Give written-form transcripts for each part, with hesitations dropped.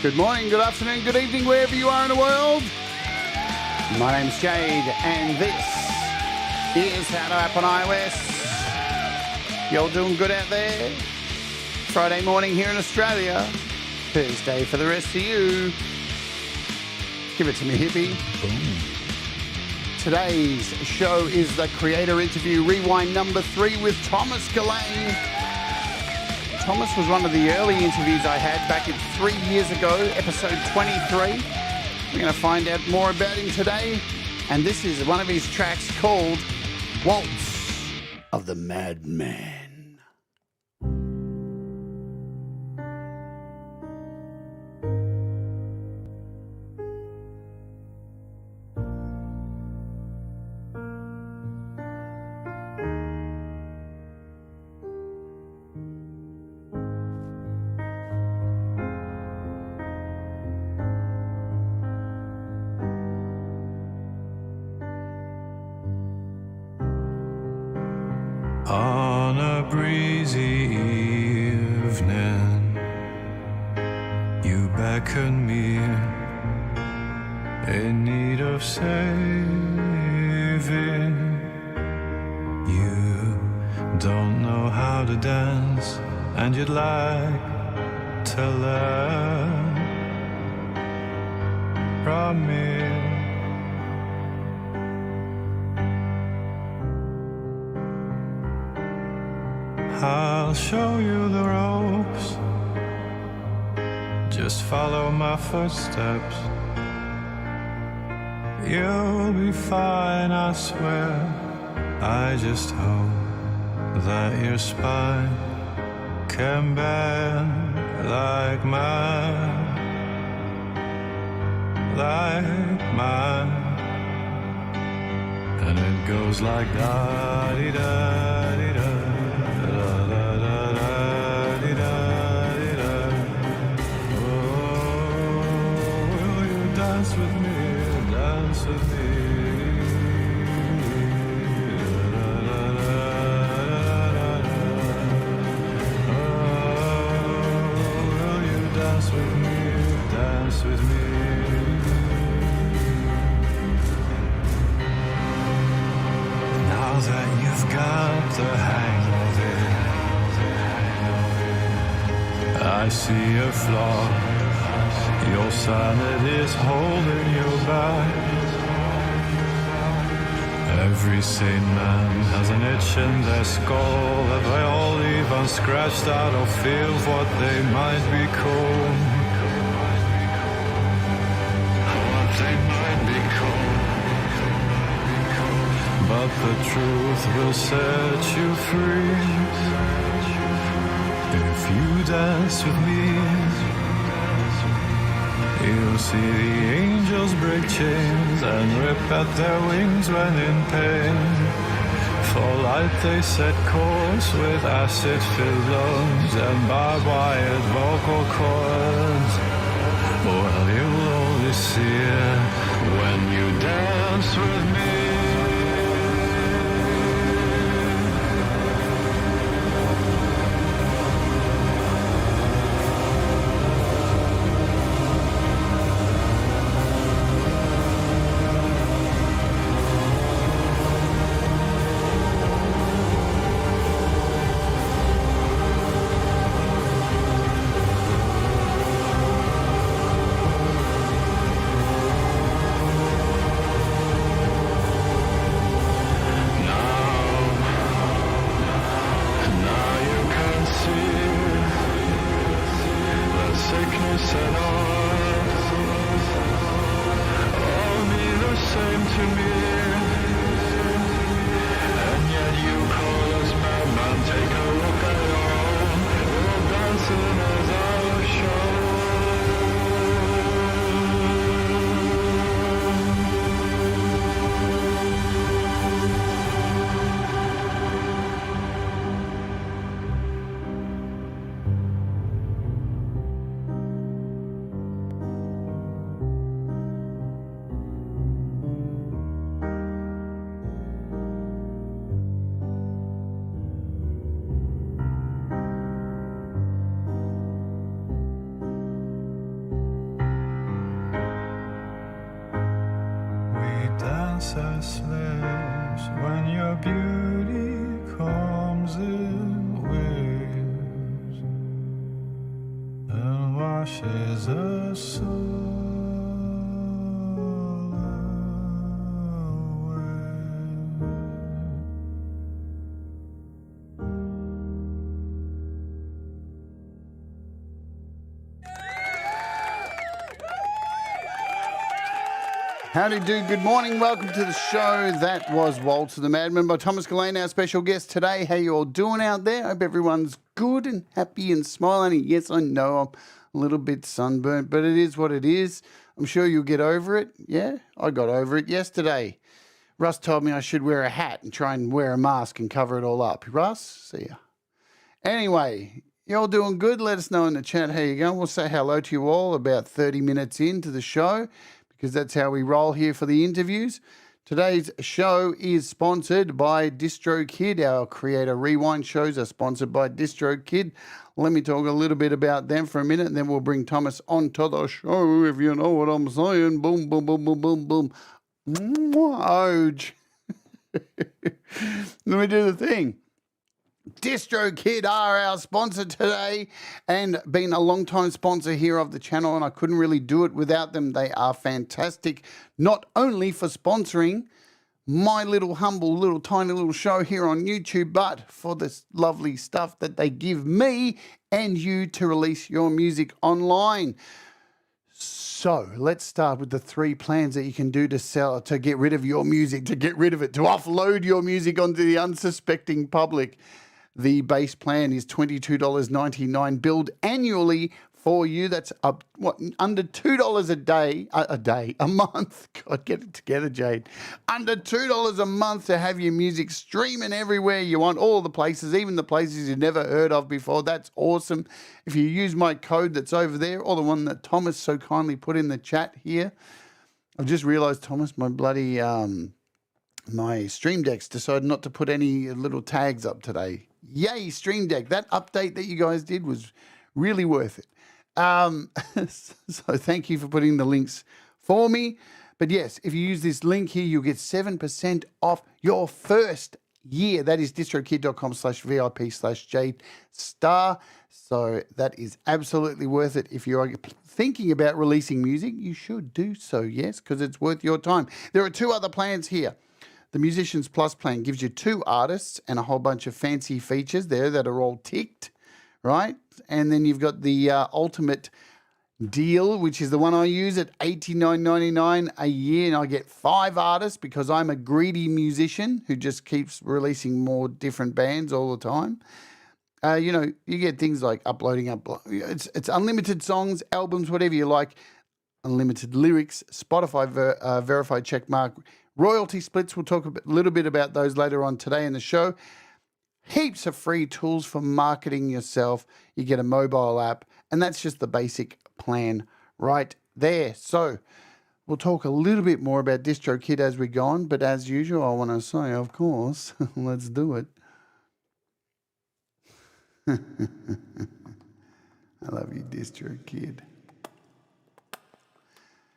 Good morning, good afternoon, good evening, wherever you are in the world. My name's Jade, and this is How to App on iOS. Y'all doing good out there? Friday morning here in Australia. Thursday for the rest of you. Give it to me, hippie. Boom. Today's show is the creator interview rewind number 3 with Thomas Geleyn. Thomas was one of the early interviews I had back 3 years ago, episode 23. We're going to find out more about him today. And this is one of his tracks called Waltz of the Madman. On a breezy evening, you beckon me in need of saving. You don't know how to dance, and you'd like to learn from me. I'll show you the ropes. Just follow my footsteps. You'll be fine, I swear. I just hope that your spine can bend like mine, And it goes like da-dee-da-dee-da. Dance with me, dance with me. Oh, will you dance with me, dance with me? Now that you've got the hang of it, I see a flaw. Your sanity is holding you back. Every sane man has an itch in their skull. Have they all even scratched out or feel what they might be called? What they might be called. But the truth will set you free if you dance with me. You'll see the angels break chains and rip at their wings when in pain. For light they set course with acid-filled lungs and barbed-wired vocal cords. Well, you'll only see it when you dance with me. restless when your beauty comes in waves and washes us away. Howdy do, good morning, welcome to the show. That was Walter the Madman by Thomas Geleyn, our special guest today. How you all doing out there? I hope everyone's good and happy and smiling. And yes, I know I'm a little bit sunburnt, but it is what it is. I'm sure you'll get over it. Yeah, I got over it yesterday. Russ told me I should wear a hat and try and wear a mask and cover it all up. Russ, see ya. Anyway, you all doing good? Let us know in the chat how you're going. We'll say hello to you all about 30 minutes into the show, because that's how we roll here for the interviews. Today's show is sponsored by DistroKid. Our Creator Rewind shows are sponsored by DistroKid. Let me talk a little bit about them for a minute, and then we'll bring Thomas onto the show, if you know what I'm saying. Boom, boom, boom, boom, boom, boom. Oj. Let me do the thing. DistroKid are our sponsor today and been a long-time sponsor here of the channel, and I couldn't really do it without them. They are fantastic, not only for sponsoring my little humble little tiny little show here on YouTube, but for this lovely stuff that they give me and you to release your music online. So let's start with the 3 plans that you can do to get rid of your music, to offload your music onto the unsuspecting public. The base plan is $22.99 billed annually for you. That's under $2 a month. God, get it together, Jade. Under $2 a month to have your music streaming everywhere you want, all the places, even the places you've never heard of before. That's awesome. If you use my code that's over there, or the one that Thomas so kindly put in the chat here. I've just realized, Thomas, my bloody my Stream Deck's decided not to put any little tags up today. Yay, Stream Deck. That update that you guys did was really worth it. So thank you for putting the links for me. But yes, if you use this link here, you'll get 7% off your first year. That is distrokid.com/VIP/Jade Starr. So that is absolutely worth it. If you're thinking about releasing music, you should do so, yes, because it's worth your time. There are 2 other plans here. The Musicians Plus plan gives you 2 artists and a whole bunch of fancy features there that are all ticked, right? And then you've got the Ultimate deal, which is the one I use at $89.99 a year, and I get 5 artists because I'm a greedy musician who just keeps releasing more different bands all the time. You get things like it's unlimited songs, albums, whatever you like, unlimited lyrics, Spotify verified checkmark, royalty splits. We'll talk a little bit about those later on today in the show. Heaps of free tools for marketing yourself. You get a mobile app, and that's just the basic plan right there. So we'll talk a little bit more about DistroKid as we go on, but as usual, I want to say, of course, let's do it. I love you, DistroKid.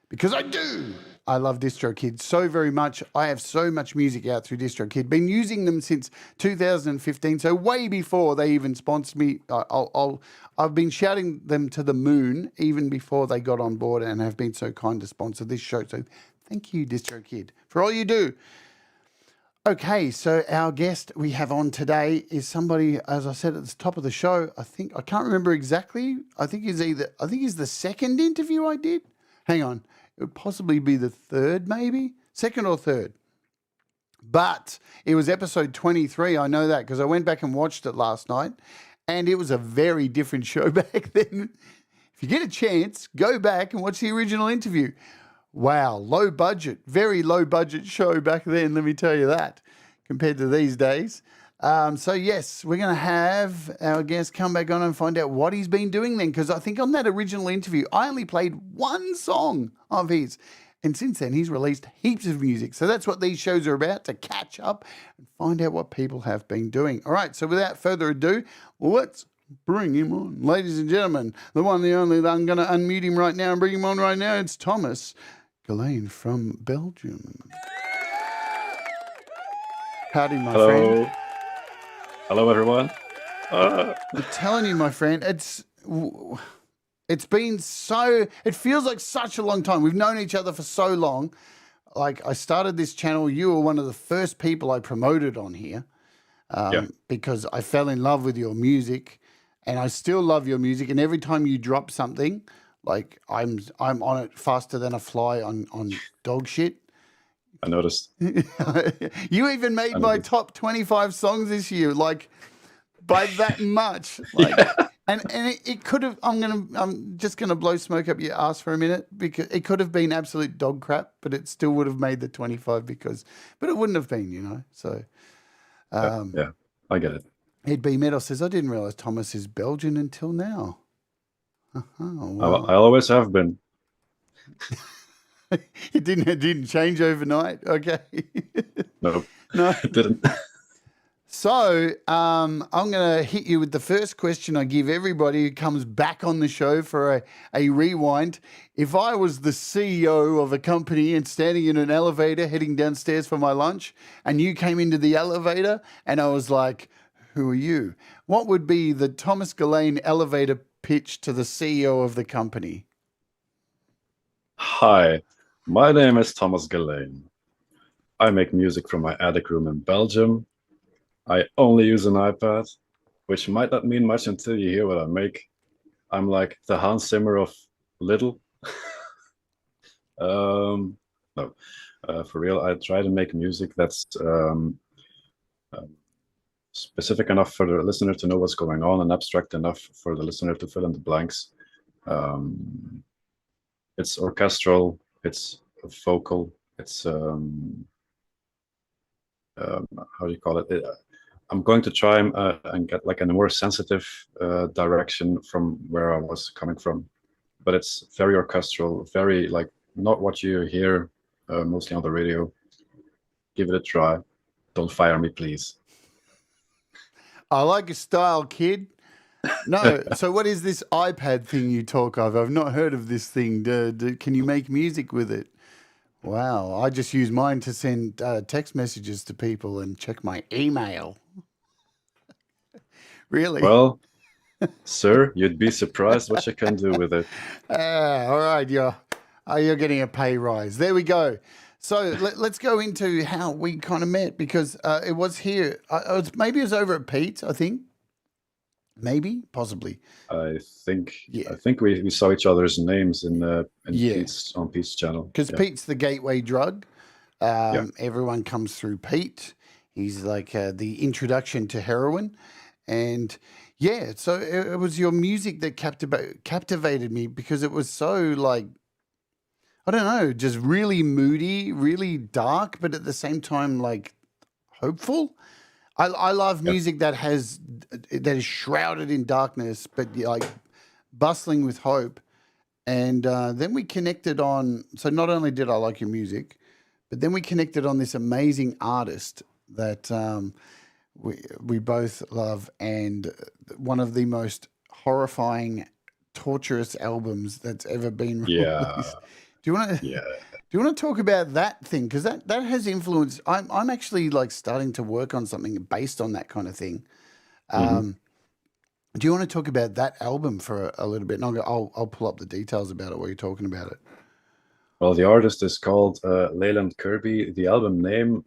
Because I do. I love DistroKid so very much. I have so much music out through DistroKid. Been using them since 2015, so way before they even sponsored me. I've been shouting them to the moon even before they got on board and have been so kind to sponsor this show. So thank you, DistroKid, for all you do. Okay, so our guest we have on today is somebody, as I said at the top of the show, I can't remember exactly. I think he's the second interview I did. Hang on. It would possibly be the third, maybe? Second or third. But it was episode 23. I know that because I went back and watched it last night, and it was a very different show back then. If you get a chance, go back and watch the original interview. Wow, low budget, very low budget show back then, let me tell you that, compared to these days. So yes, we're going to have our guest come back on and find out what he's been doing then, because I think on that original interview, I only played 1 song of his. And since then, he's released heaps of music. So that's what these shows are about, to catch up and find out what people have been doing. All right, so without further ado, let's bring him on. Ladies and gentlemen, the one, the only, I'm going to unmute him right now and bring him on right now. It's Thomas Geleyn from Belgium. Howdy, my friend. Hello. Hello, everyone. I'm telling you, my friend, it's been so. It feels like such a long time. We've known each other for so long. Like I started this channel, you were one of the first people I promoted on here Yeah, because I fell in love with your music, and I still love your music. And every time you drop something, like I'm on it faster than a fly on dog shit. I noticed. You even made I my noticed. top 25 songs this year, like by that much. Like, and it could have. I'm just gonna blow smoke up your ass for a minute because it could have been absolute dog crap, but it still would have made the 25 but it wouldn't have been, you know. So Yeah, I get it. He'd be Metal says, I didn't realize Thomas is Belgian until now. Oh wow. I always have been. It didn't change overnight. Okay. Nope, No. it didn't. So I'm going to hit you with the first question I give everybody who comes back on the show for a rewind. If I was the CEO of a company and standing in an elevator heading downstairs for my lunch, and you came into the elevator and I was like, who are you? What would be the Thomas Geleyn elevator pitch to the CEO of the company? Hi, my name is Thomas Geleyn. I make music from my attic room in Belgium. I only use an iPad, which might not mean much until you hear what I make. I'm like the Hans Zimmer of little. No, for real, I try to make music that's specific enough for the listener to know what's going on and abstract enough for the listener to fill in the blanks. It's orchestral, it's vocal, it's how do you call it? I'm going to try and get like a more sensitive direction from where I was coming from, but it's very orchestral, very like not what you hear mostly on the radio. Give it a try. Don't fire me, please. I like your style, kid. No, so what is this iPad thing you talk of? I've not heard of this thing. Can you make music with it? Wow, I just use mine to send text messages to people and check my email. Really? Well, sir, you'd be surprised what you can do with it. All right, you're getting a pay rise. There we go. So let's go into how we kind of met because it was here. Maybe it was over at Pete's, I think. Maybe, possibly. I think Yeah. I think we saw each other's names in Yeah. Pete's channel. Because Yeah. Pete's the gateway drug. Everyone comes through Pete. He's like the introduction to heroin. And yeah, so it was your music that captivated me because it was so like, I don't know, just really moody, really dark, but at the same time, like hopeful. I love music that is shrouded in darkness, but like bustling with hope. And then we connected on. So not only did I like your music, but then we connected on this amazing artist that we both love, and one of the most horrifying, torturous albums that's ever been released. Yeah. Do you want to? Yeah. Do you want to talk about that thing? Because that has influenced. I'm actually like starting to work on something based on that kind of thing. Do you want to talk about that album for a little bit? And I'll pull up the details about it while you're talking about it. Well, the artist is called Leyland Kirby. The album name,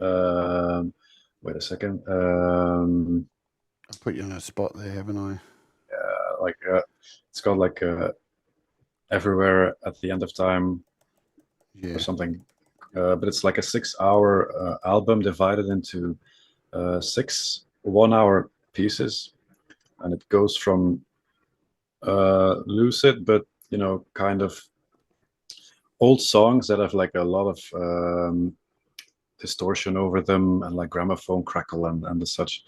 wait a second. I've put you on a spot there, haven't I? It's called like Everywhere at the End of Time or something. But it's like a 6-hour album divided into 6 1-hour pieces. And it goes from lucid, but, you know, kind of old songs that have like a lot of distortion over them and like gramophone crackle and the such.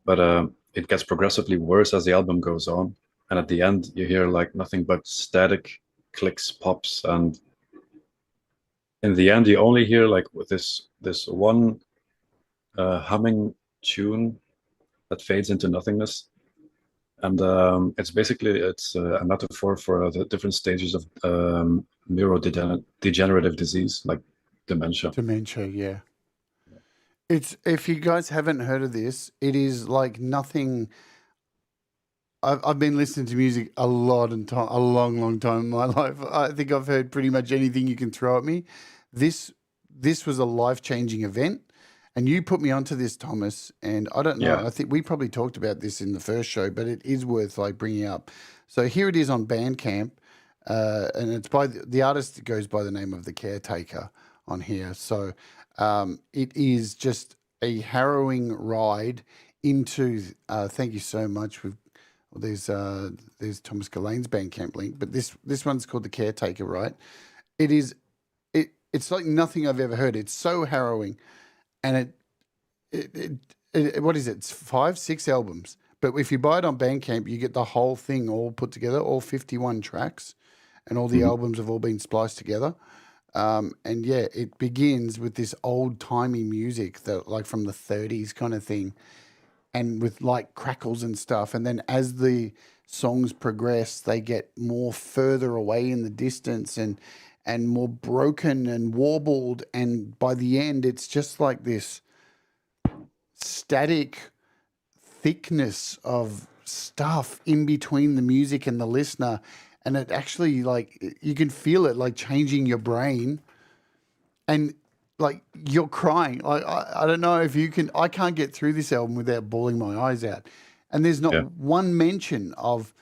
But it gets progressively worse as the album goes on. And at the end, you hear like nothing but static clicks, pops, and in the end, you only hear like with this one humming tune that fades into nothingness. And it's basically a metaphor for the different stages of neurodegenerative disease, like dementia. Dementia, yeah. It's if you guys haven't heard of this, it is like nothing. I've been listening to music a lot and time, a long time in my life. I think I've heard pretty much anything you can throw at me. This this was a life changing event, and you put me onto this, Thomas. And I don't know. Yeah, I think we probably talked about this in the first show, but it is worth like bringing up. So here it is on Bandcamp, and it's by the artist goes by the name of the Caretaker on here. So it is just a harrowing ride into. Thank you so much. Well, there's Thomas Geleyn's Bandcamp link, but this one's called The Caretaker, right? It is it's like nothing I've ever heard. It's so harrowing, and what is it? It's 5, 6 albums. But if you buy it on Bandcamp, you get the whole thing all put together, all 51 tracks, and all the hmm albums have all been spliced together. And yeah, it begins with this old timey music that like from the 30s kind of thing, and with like crackles and stuff. And then as the songs progress, they get more further away in the distance and more broken and warbled. And by the end, it's just like this static thickness of stuff in between the music and the listener. And it actually like you can feel it like changing your brain, and like you're crying. Like I don't know if you can. I can't get through this album without bawling my eyes out. And there's not yeah. one mention of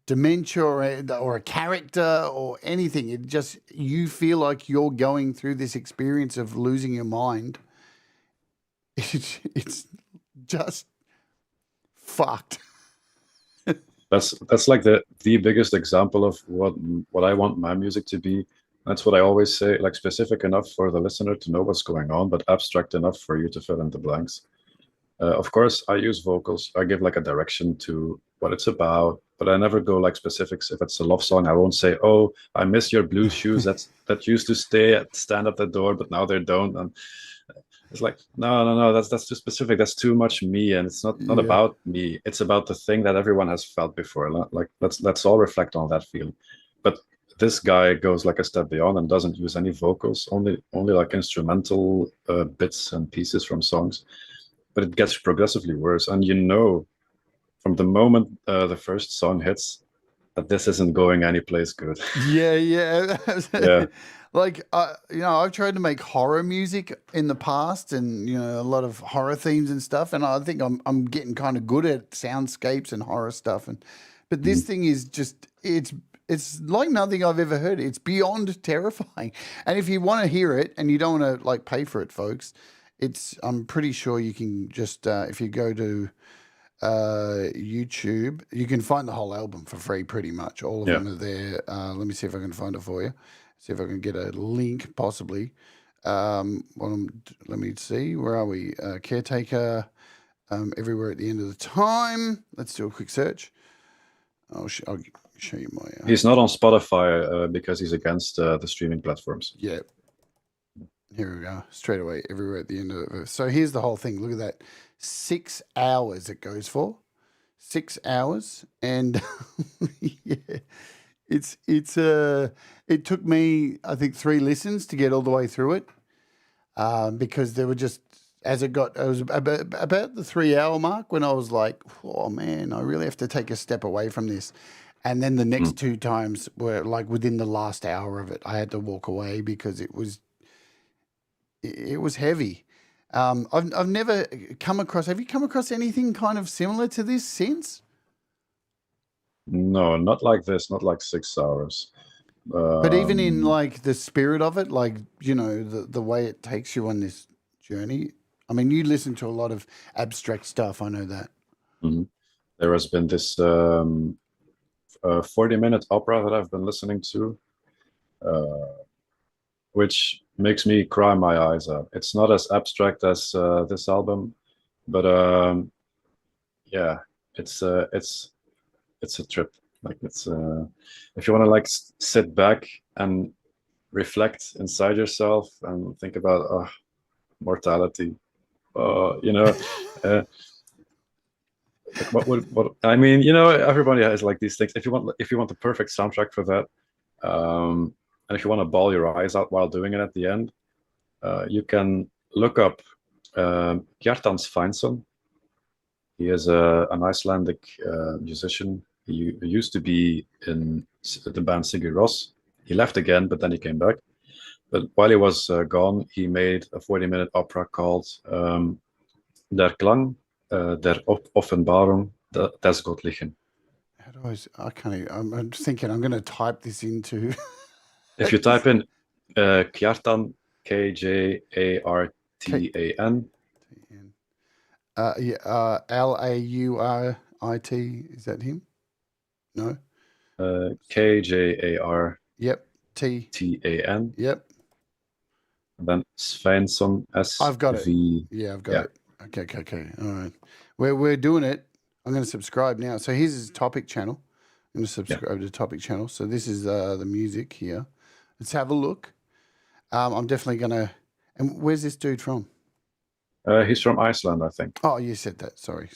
dementia or a character or anything. It just you feel like you're going through this experience of losing your mind. It's just fucked. That's like the biggest example of what I want my music to be. That's what I always say, like specific enough for the listener to know what's going on, but abstract enough for you to fill in the blanks. Of course, I use vocals. I give like a direction to what it's about, but I never go like specifics. If it's a love song, I won't say, "Oh, I miss your blue shoes that used to stand at the door, but now they don't." And it's like, no, that's too specific. That's too much me, and it's not Yeah. about me. It's about the thing that everyone has felt before. Like let's all reflect on that feeling. But this guy goes like a step beyond and doesn't use any vocals, only like instrumental bits and pieces from songs. But it gets progressively worse, and you know from the moment the first song hits that this isn't going anyplace good. Yeah. Yeah. Like, I've tried to make horror music in the past, and a lot of horror themes and stuff. And I think I'm getting kind of good at soundscapes and horror stuff. But this Mhm. thing is just it's like nothing I've ever heard. It's beyond terrifying. And if you want to hear it and you don't want to like pay for it, folks, I'm pretty sure you can just if you go to YouTube, you can find the whole album for free pretty much. All of Yeah. them are there. Let me see if I can find it for you. See if I can get a link possibly. Let me see. Where are we? Caretaker, everywhere at the end of the time. Let's do a quick search. I'll show you my. He's not on Spotify because he's against the streaming platforms. Yeah. Here we go. Straight away, everywhere at the end of it. So here's the whole thing. Look at that. 6 hours it goes for. 6 hours. And yeah, it took me, I think, 3 listens to get all the way through it. Because there were just, it was about the 3 hour mark when I was like, oh man, I really have to take a step away from this. And then the next 2 times were like within the last hour of it. I had to walk away because it was heavy. I've never come across. Have you come across anything kind of similar to this since? No, not like this. Not like 6 hours. But even in like the spirit of it, like the way it takes you on this journey. I mean, you listen to a lot of abstract stuff. I know that. Mhm. There has been this 40-minute opera that I've been listening to, which makes me cry my eyes out. It's not as abstract as this album, but yeah, it's a trip. Like it's if you want to like sit back and reflect inside yourself and think about mortality, uh, like what I mean, everybody has like these things. If you want the perfect soundtrack for that, and if you want to bawl your eyes out while doing it at the end, you can look up Kjartan Sveinsson. He is an Icelandic musician. He used to be in the band Sigur Rós. He left again, but then he came back. But while he was gone, he made a 40-minute opera called Der Klang der Offenbarung des Göttlichen. How do I can't even, I'm thinking I'm going to type this into... If you type in Kjartan, Kjartan, Laurit, is that him? No? Kjar. Yep. Tan. Yep. And then Svensson, I've got it. Yeah, I've got it. Okay. All right. We're doing it. I'm going to subscribe now. So here's his topic channel. I'm going to subscribe to the topic channel. So this is the music here. Let's have a look. I'm definitely going to... And where's this dude from? He's from Iceland, I think. Oh, you said that. Sorry.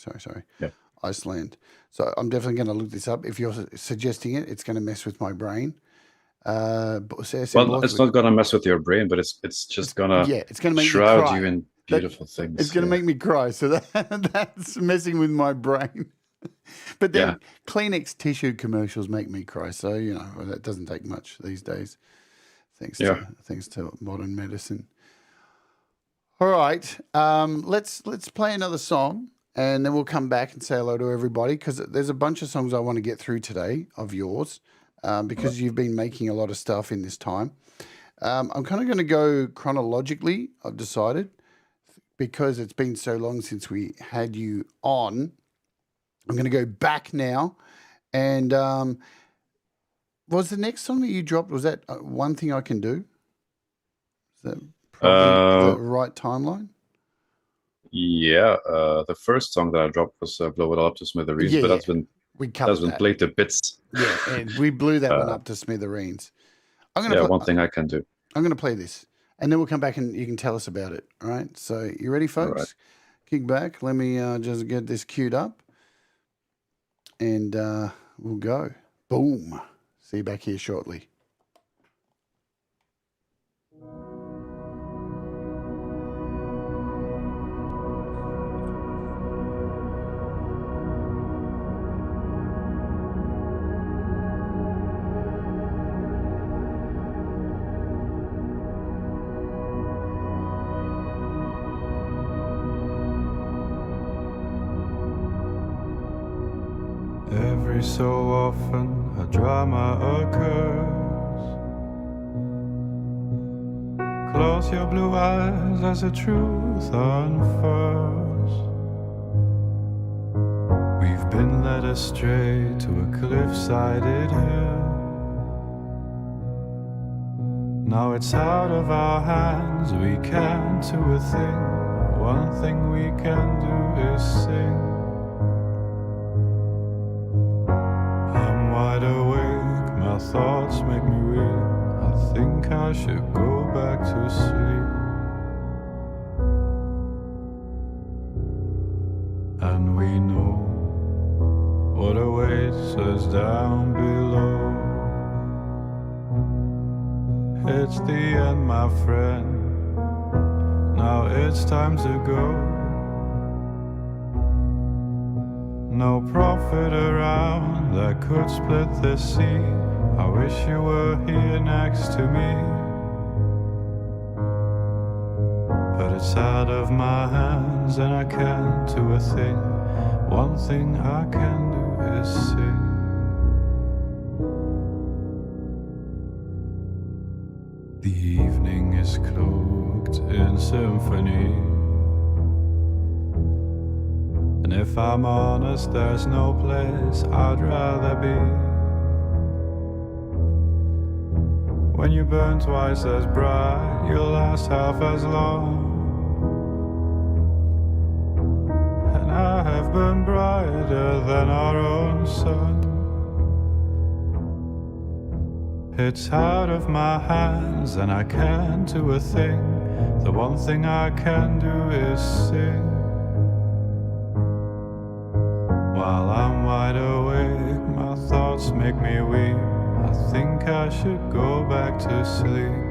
Yeah. Iceland. So I'm definitely going to look this up. If you're suggesting it, it's going to mess with my brain. It's not going to mess with your brain, but it's just going to make shroud me cry. you in beautiful things. It's going to make me cry. So that's messing with my brain. But then Kleenex tissue commercials make me cry. So, that doesn't take much these days. Thanks to modern medicine. All right, let's play another song, and then we'll come back and say hello to everybody, because there's a bunch of songs I want to get through today of yours, because you've been making a lot of stuff in this time. I'm kind of going to go chronologically, I've decided, because it's been so long since we had you on. I'm going to go back now, and was the next song that you dropped, was that One Thing I Can Do? Is that probably the right timeline? Yeah, the first song that I dropped was Blow It All Up to Smithereens, but that's been played to bits. Yeah, and we blew that one up to smithereens. One Thing I Can Do. I'm going to play this, and then we'll come back and you can tell us about it. All right, so you ready, folks? Right. Kick back. Let me just get this queued up, and we'll go. Boom. See you back here shortly. Every so often a drama occurs. Close your blue eyes as the truth unfurls. We've been led astray to a cliff-sided hill. Now it's out of our hands, we can't do a thing. One thing we can do is sing. Wide awake, my thoughts make me weak. I think I should go back to sleep. And we know what awaits us down below. It's the end, my friend. Now it's time to go. No prophet around that could split the sea. I wish you were here next to me. But it's out of my hands and I can't do a thing. One thing I can do is sing. The evening is cloaked in symphony. And if I'm honest, there's no place I'd rather be. When you burn twice as bright, you'll last half as long. And I have burned brighter than our own sun. It's out of my hands and I can't do a thing. The one thing I can do is sing. While I'm wide awake, my thoughts make me weep. I think I should go back to sleep.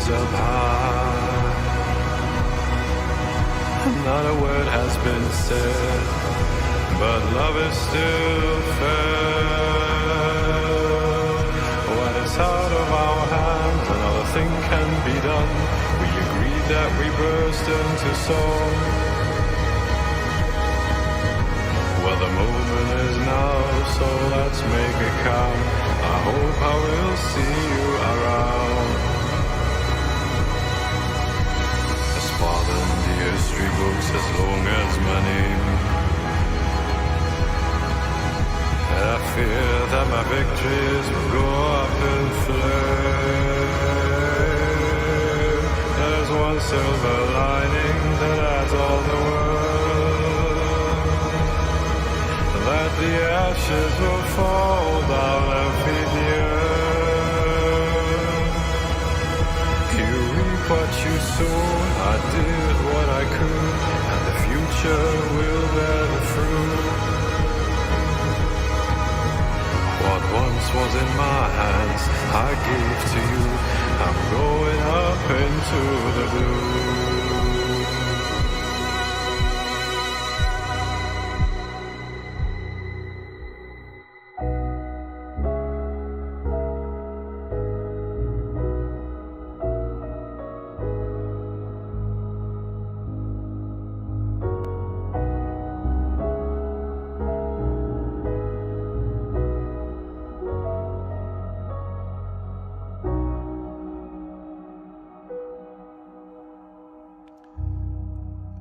apart. Not a word has been said, but love is still fair. When it's out of our hands, another thing can be done. We agreed that we burst into song. Well, the moment is now, so let's make it count. I hope I will see you around. As far than the history books, as long as my name. And I fear that my victories will go up in flame. There's one silver lining that adds all the world. That the ashes will fall down and feed the earth. You reap what you sow, I did what I could, and the future will bear the fruit. What once was in my hands, I gave to you. I'm going up into the blue.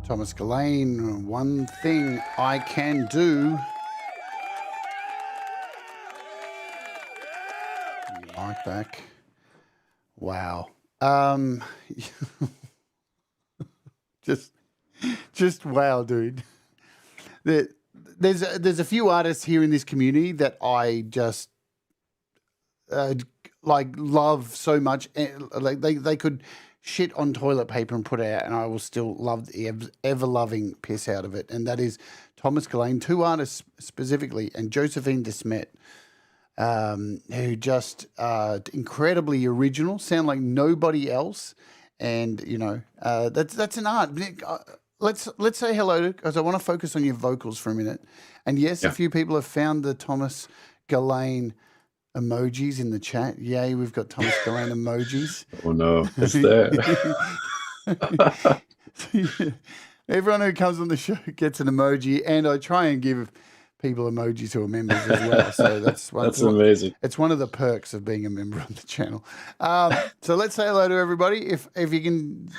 Thomas Geleyn, one thing I can do. Mic back. Wow. Just wow, dude. There's a few artists here in this community that I just like love so much. Like they could shit on toilet paper and put it out, and I will still love the ever-loving piss out of it. And that is Thomas Geleyn, two artists specifically, and Josephine DeSmet, who just incredibly original, sound like nobody else. And, you know, that's an art. Let's say hello to, because I want to focus on your vocals for a minute. And yes, a few people have found the Thomas Geleyn emojis in the chat. Yay, we've got Thomas Geleyn emojis. Oh no, it's there. Everyone who comes on the show gets an emoji, and I try and give people emojis who are members as well. So that's amazing. It's one of the perks of being a member on the channel. So let's say hello to everybody. If you can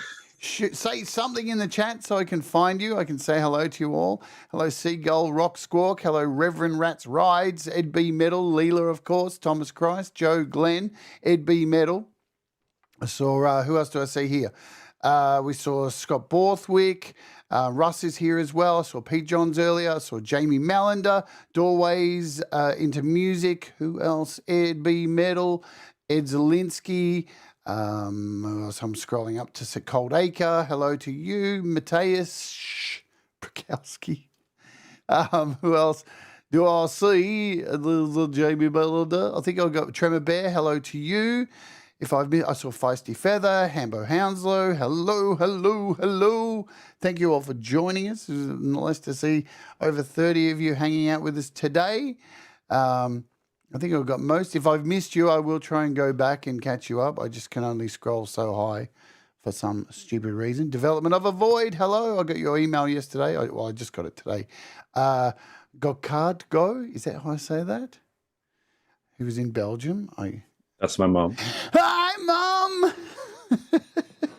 say something in the chat so I can find you, I can say hello to you all. Hello, Seagull, Rock Squawk. Hello, Reverend Rats Rides, Ed B. Metal, Leela, of course, Thomas Christ, Joe Glenn, Ed B. Metal. I saw, who else do I see here? We saw Scott Borthwick. Russ is here as well. I saw Pete Johns earlier. I saw Jamie Mallender, Doorways into Music. Who else? Ed B. Metal, Ed Zielinski. Who else? I'm scrolling up to Cold Acre. Hello to you, Mateus Prokowski. Who else do I see? Little Jamie Mallender. I think I've got Tremor Bear. Hello to you. If I've missed, I saw Feisty Feather, Hambo Hounslow. Hello, hello, hello. Thank you all for joining us. It's nice to see over 30 of you hanging out with us today. I think I've got most. If I've missed you, I will try and go back and catch you up. I just can only scroll so high for some stupid reason. Development of a Void. Hello. I got your email yesterday. I just got it today. Gokard Go. Is that how I say that? He was in Belgium. That's my mom. Hi, Mum.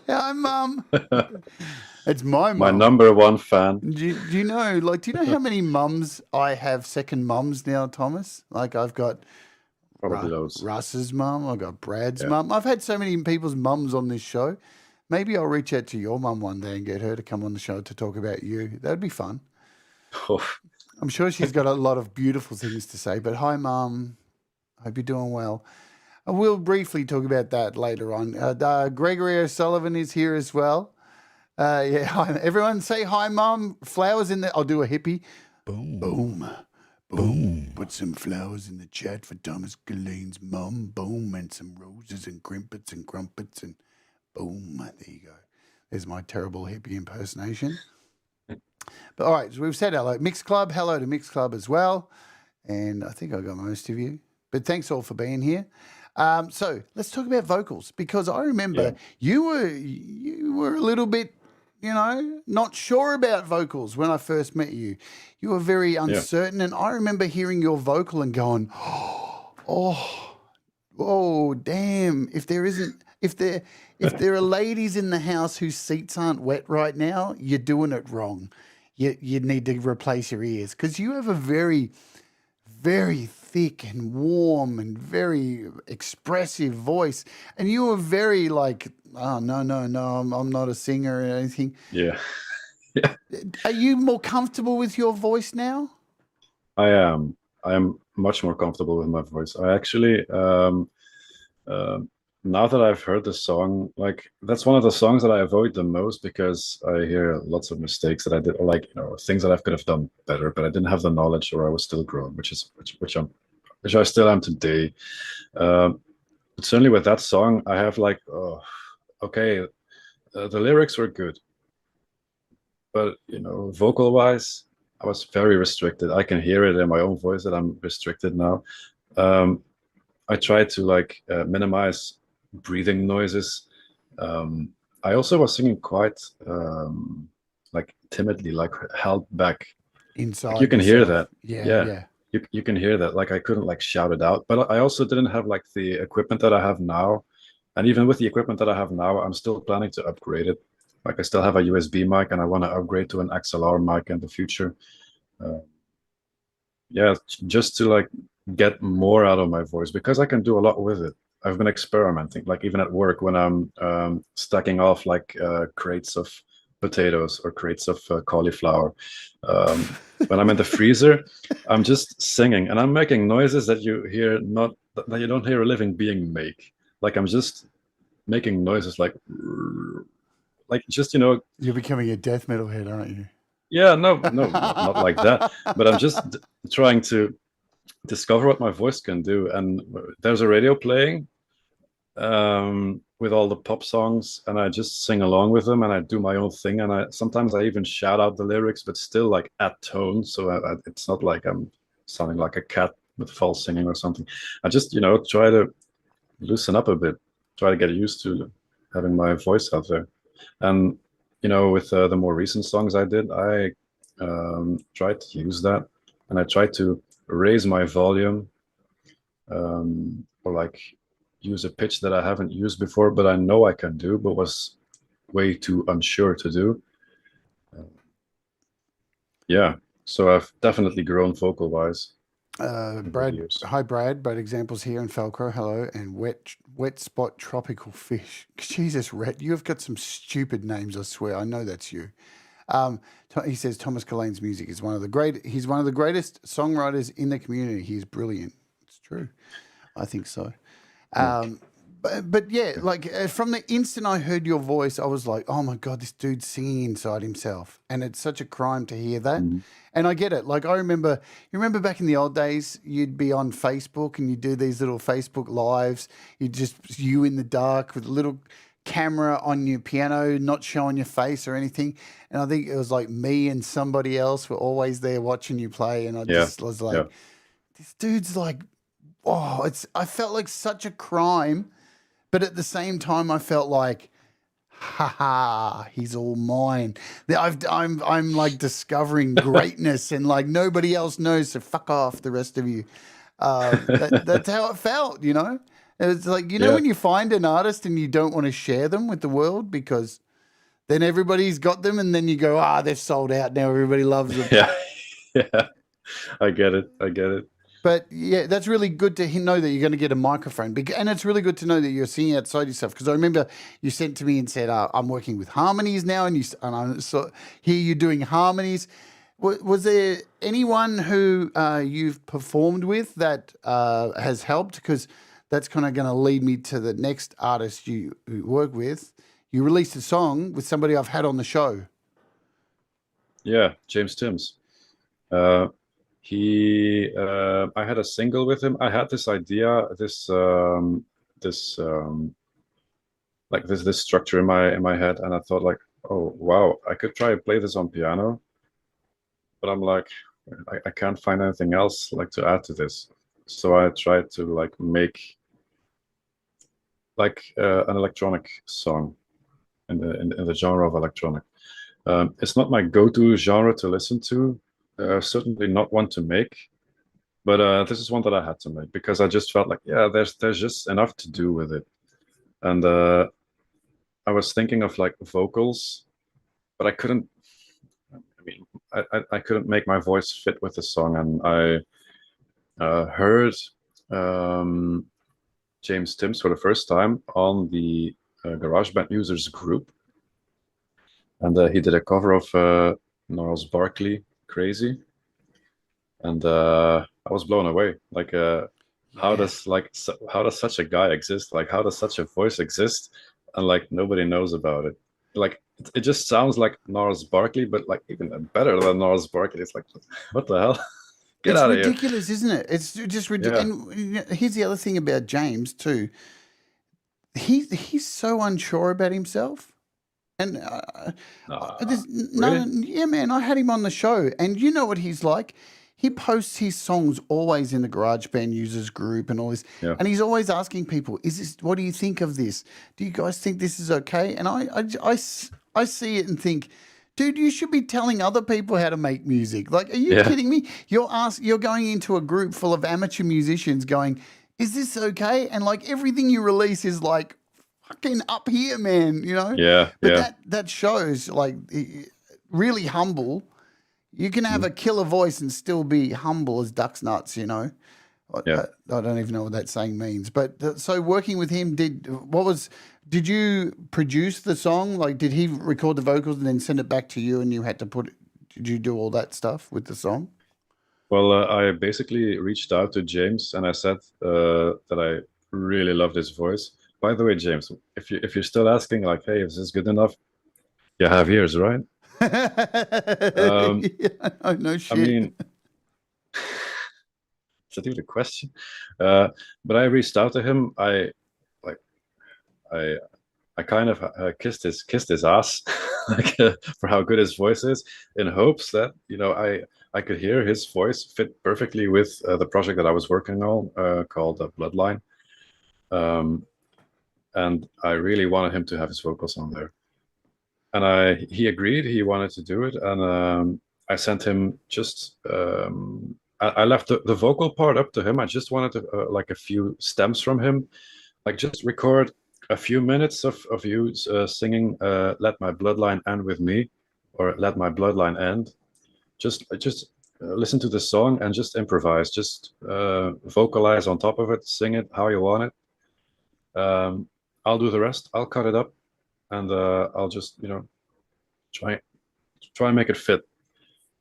Hi, Mum. It's my mum. My number one fan. Do you know how many mums I have, second mums now, Thomas? Like I've got Probably loads. Russ's mum. I've got Brad's mum. I've had so many people's mums on this show. Maybe I'll reach out to your mum one day and get her to come on the show to talk about you. That'd be fun. Oh. I'm sure she's got a lot of beautiful things to say. But hi, Mum. Hope you're doing well. I will briefly talk about that later on. Gregory O'Sullivan is here as well. Hi, everyone say hi, Mum. Flowers in there. I'll do a hippie. Boom. Boom. Boom. Put some flowers in the chat for Thomas Geleyn's mum. Boom. And some roses and crimpets and crumpets and Boom. There you go. There's my terrible hippie impersonation. But all right, so we've said hello. Mixed Club, hello to Mixed Club as well. And I think I got most of you. But thanks all for being here. So let's talk about vocals, because I remember you were a little bit, not sure about vocals when I first met you. You were very uncertain, and I remember hearing your vocal and going, oh, damn! If there are ladies in the house whose seats aren't wet right now, you're doing it wrong. You need to replace your ears, because you have a very, very thick and warm and very expressive voice, and you were very like, oh no, I'm not a singer or anything. Yeah. Are you more comfortable with your voice now? I am much more comfortable with my voice. I actually now that I've heard the song, like that's one of the songs that I avoid the most, because I hear lots of mistakes that I did, or like, things that I could have done better, but I didn't have the knowledge, or I was still growing, which I still am today. But certainly with that song, I have like, the lyrics were good, but vocal wise, I was very restricted. I can hear it in my own voice that I'm restricted now. I try to minimize breathing noises. I also was singing quite timidly, held back. Inside you can hear that. Yeah. You can hear that. I couldn't shout it out, but I also didn't have the equipment that I have now. And even with the equipment that I have now, I'm still planning to upgrade it. I still have a USB mic, and I want to upgrade to an XLR mic in the future. Just to get more out of my voice, because I can do a lot with it. I've been experimenting, even at work when I'm stacking off crates of potatoes or crates of cauliflower. When I'm in the freezer, I'm just singing, and I'm making noises that you don't hear a living being make. I'm just making noises You're becoming a death metal head, aren't you? Yeah, no, not like that. But I'm just trying to discover what my voice can do. And there's a radio playing with all the pop songs, and I just sing along with them, and I do my own thing. And sometimes I even shout out the lyrics, but still at tone. So it's not like I'm sounding like a cat with false singing or something. I just, try to loosen up a bit, try to get used to having my voice out there. And with the more recent songs I did, I tried to use that, and I tried to raise my volume, or use a pitch that I haven't used before, but I know I can do, but was way too unsure to do. So I've definitely grown vocal wise. Brad, hi Brad. Brad examples here in Falcro. Hello, and wet spot tropical fish. Jesus, Rhett, you have got some stupid names. I swear, I know that's you. He says Thomas Geleyn's music is he's one of the greatest songwriters in the community. He's brilliant. It's true. I think so. But yeah, from the instant I heard your voice, I was like, oh my God, this dude's singing inside himself. And it's such a crime to hear that. Mm-hmm. And I get it. I remember back in the old days, you'd be on Facebook and you'd do these little Facebook lives. You in the dark with a little camera on your piano, not showing your face or anything. And I think it was me and somebody else were always there watching you play. And I was like, this dude's I felt like such a crime. But at the same time, I felt like, he's all mine. I'm discovering greatness, and nobody else knows. So fuck off, the rest of you. That's how it felt, It's when you find an artist and you don't want to share them with the world, because then everybody's got them, and then you go, they've sold out now. Everybody loves them. Yeah. I get it. But yeah, that's really good to know that you're going to get a microphone. And it's really good to know that you're singing outside yourself. Because I remember you sent to me and said, I'm working with harmonies now. And I saw here you're doing harmonies. Was there anyone who you've performed with that has helped? Because that's kind of going to lead me to the next artist you work with. You released a song with somebody I've had on the show. Yeah, James Timms. I had a single with him. I had this idea, like this structure in my head, and I thought like, oh wow, I could try and play this on piano, but I'm like, I can't find anything else like to add to this. So I tried to like make like an electronic song in the genre of electronic. It's not my go-to genre to listen to, certainly not one to make, but this is one that I had to make because I just felt like, yeah, there's just enough to do with it. And I was thinking of like vocals, but I couldn't. I mean, I couldn't make my voice fit with the song, and I heard James Timms for the first time on the GarageBand users group, and he did a cover of Gnarls Barkley, "Crazy," and I was blown away. Like, how does such a guy exist? Like, how does such a voice exist, and like nobody knows about it? Like, it just sounds like Gnarls Barkley, but like even better than Gnarls Barkley. It's like, what the hell? Get It's out of here! ridiculous, isn't it? It's just ridiculous. Yeah. And you know, here's the other thing about James too. He's so unsure about himself. And there's Really? yeah, man, I had him on the show, and you know what he's like. He posts his songs always in the GarageBand users group and all this, Yeah. and he's always asking people, "Is this? What do you think of this? Do you guys think this is okay?" And I see it and think, dude, you should be telling other people how to make music. Like, are you Yeah. kidding me? You're going into a group full of amateur musicians, going, "Is this okay?" And like everything you release is like fucking up here, man. You know. Yeah. But Yeah. that shows like really humble. You can have a killer voice and still be humble as duck's nuts, you know. Yeah. I don't even know what that saying means. But so working with him, did you produce the song? Like, did he record the vocals and then send it back to you, and you had to did you do all that stuff with the song? Well, I basically reached out to James and I said that I really loved his voice. By the way, James, if you're still asking, like, hey, is this good enough? You have ears, right? Yeah, no shit. I mean, is that even a question? But I reached out to him. I like, I kind of kissed his ass like, for how good his voice is, in hopes that I could hear his voice fit perfectly with the project that I was working on called Bloodline, and I really wanted him to have his vocals on there, and he agreed. He wanted to do it, and I sent him just. I left the vocal part up to him. I just wanted to, like a few stems from him, like just record a few minutes of you singing "Let My Bloodline End with Me" or "Let My Bloodline End." Just listen to the song and just improvise. Just vocalize on top of it. Sing it how you want it. I'll do the rest. I'll cut it up, and I'll just try and make it fit.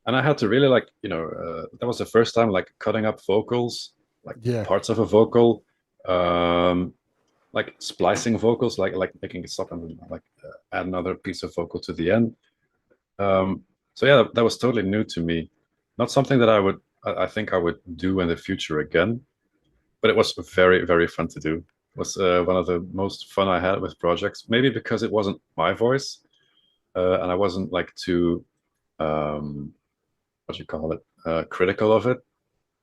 And I had to really that was the first time like cutting up vocals, like parts of a vocal, like splicing vocals, like making it stop and like add another piece of vocal to the end. So yeah, that was totally new to me. Not something that I think I would do in the future again, but it was very, very fun to do. It was one of the most fun I had with projects, maybe because it wasn't my voice, and I wasn't like too what you call it, critical of it,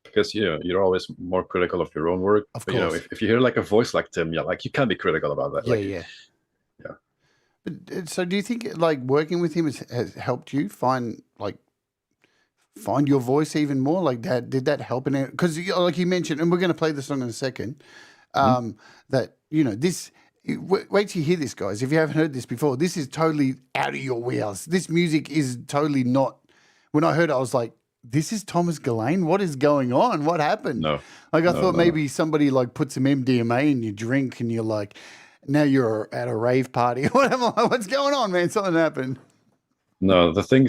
because you're always more critical of your own work. Of but, course. If you hear like a voice like Tim, yeah, like you can't be critical about that. Yeah. But so do you think like working with him has helped you find your voice even more? Like did that help in it? Because like you mentioned, and we're going to play the song in a second, that this. Wait till you hear this, guys. If you haven't heard this before, this is totally out of your wheelhouse. This music is totally not. When I heard it, I was like, "This is Thomas Geleyn. What is going on? What happened?" No, I thought maybe somebody like put some MDMA in your drink, and you're like, now you're at a rave party. What's going on, man? Something happened. No, the thing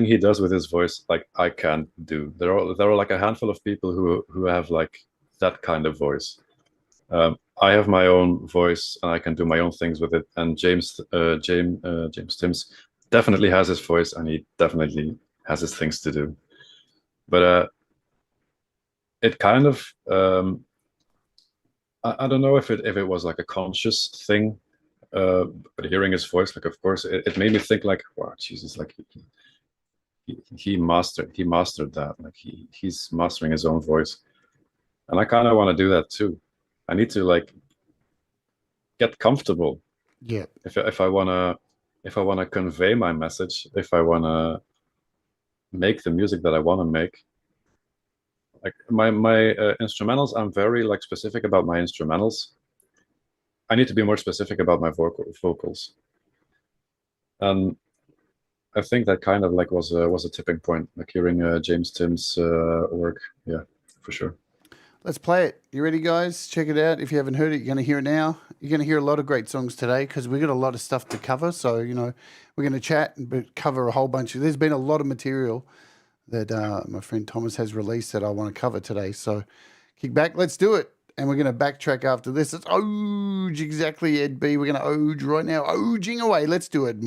he does with his voice, like I can't do. There are like a handful of people who have like that kind of voice. I have my own voice and I can do my own things with it. And James Timms definitely has his voice and he definitely has his things to do. But it kind of I don't know if it was like a conscious thing, but hearing his voice, like, of course, it made me think, like, wow, Jesus, like he mastered that. Like he's mastering his own voice, and I kind of want to do that too. I need to like get comfortable. Yeah. If I wanna convey my message, if I wanna make the music that I want to make, like my instrumentals, I'm very like specific about my instrumentals. I need to be more specific about my vocals, and I think that kind of like was a tipping point, like hearing James Tim's work. Yeah, for sure. Let's play it. You ready, guys? Check it out. If you haven't heard it, you're going to hear it now. You're going to hear a lot of great songs today because we've got a lot of stuff to cover. So, you know, we're going to chat and cover a whole bunch of... There's been a lot of material that my friend Thomas has released that I want to cover today. So kick back. Let's do it. And we're going to backtrack after this. It's Oge, exactly, Ed B. We're going to Oge right now. Oging away. Let's do it.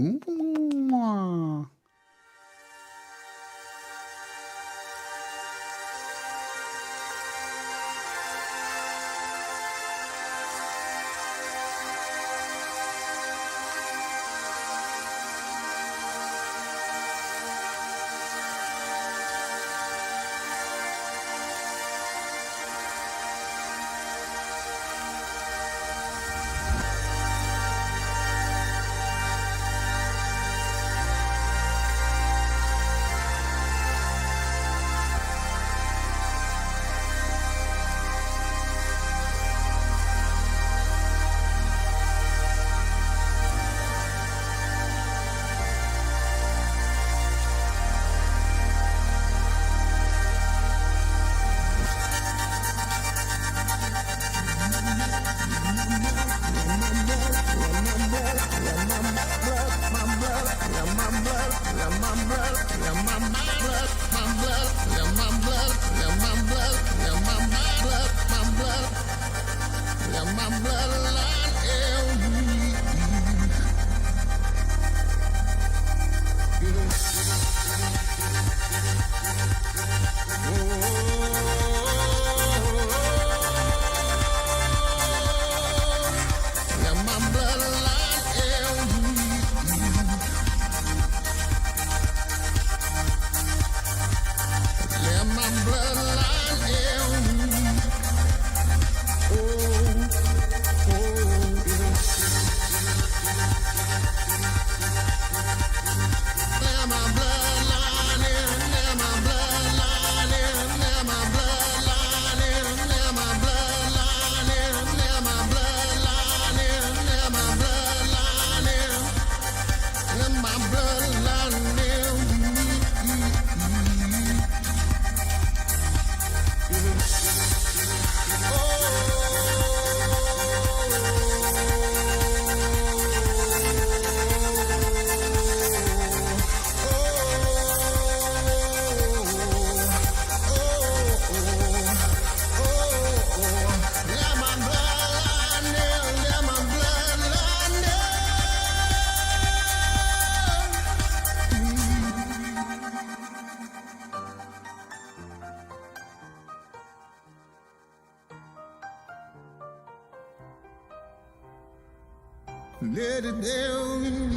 Let it down in me.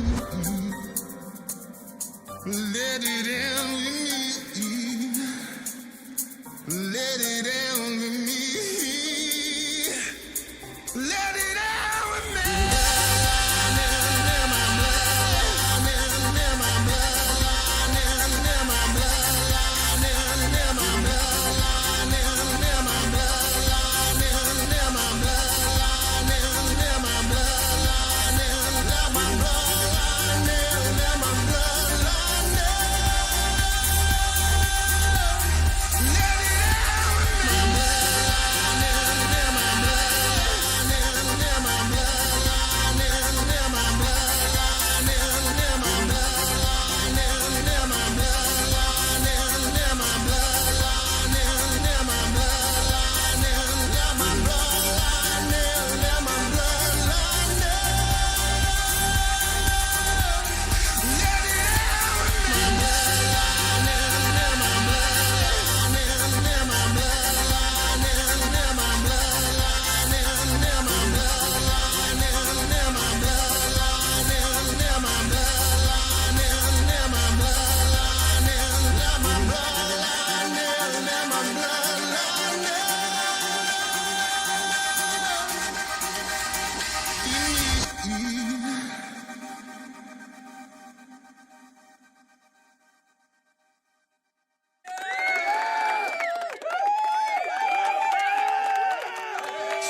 Let it down in me. Let it down in me. Let it down in me. Let it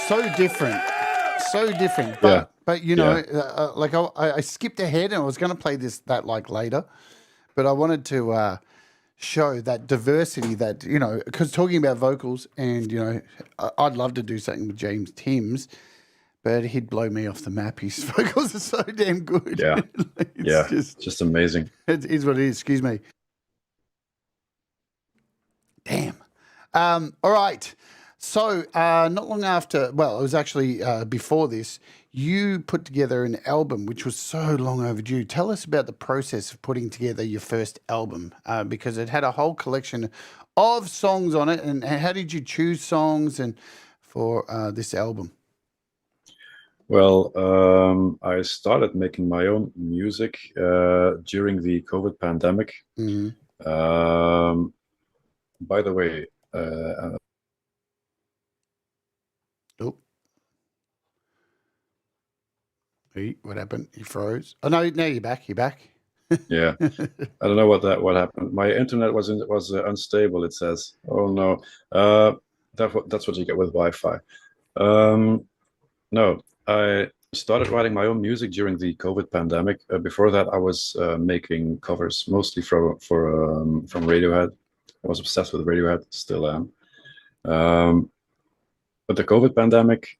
so different, so different. Yeah. But you know, like I skipped ahead and I was going to play that like later, but I wanted to show that diversity that, you know, because talking about vocals and, you know, I'd love to do something with James Timms, but he'd blow me off the map. His vocals are so damn good. Yeah. It's just amazing. It is what it is. Excuse me. Damn. All right. So not long after, well, it was actually before this, you put together an album which was so long overdue. Tell us about the process of putting together your first album, because it had a whole collection of songs on it. And how did you choose songs and for this album? Well, I started making my own music during the COVID pandemic. By the way, Oh. Hey, what happened? You froze. Oh no, you're back. You're back. yeah, I don't know what happened. My internet was unstable. It says, "Oh no." That's what you get with Wi-Fi. No, I started writing my own music during the COVID pandemic. Before that, I was making covers mostly from Radiohead. I was obsessed with Radiohead, still am. But the COVID pandemic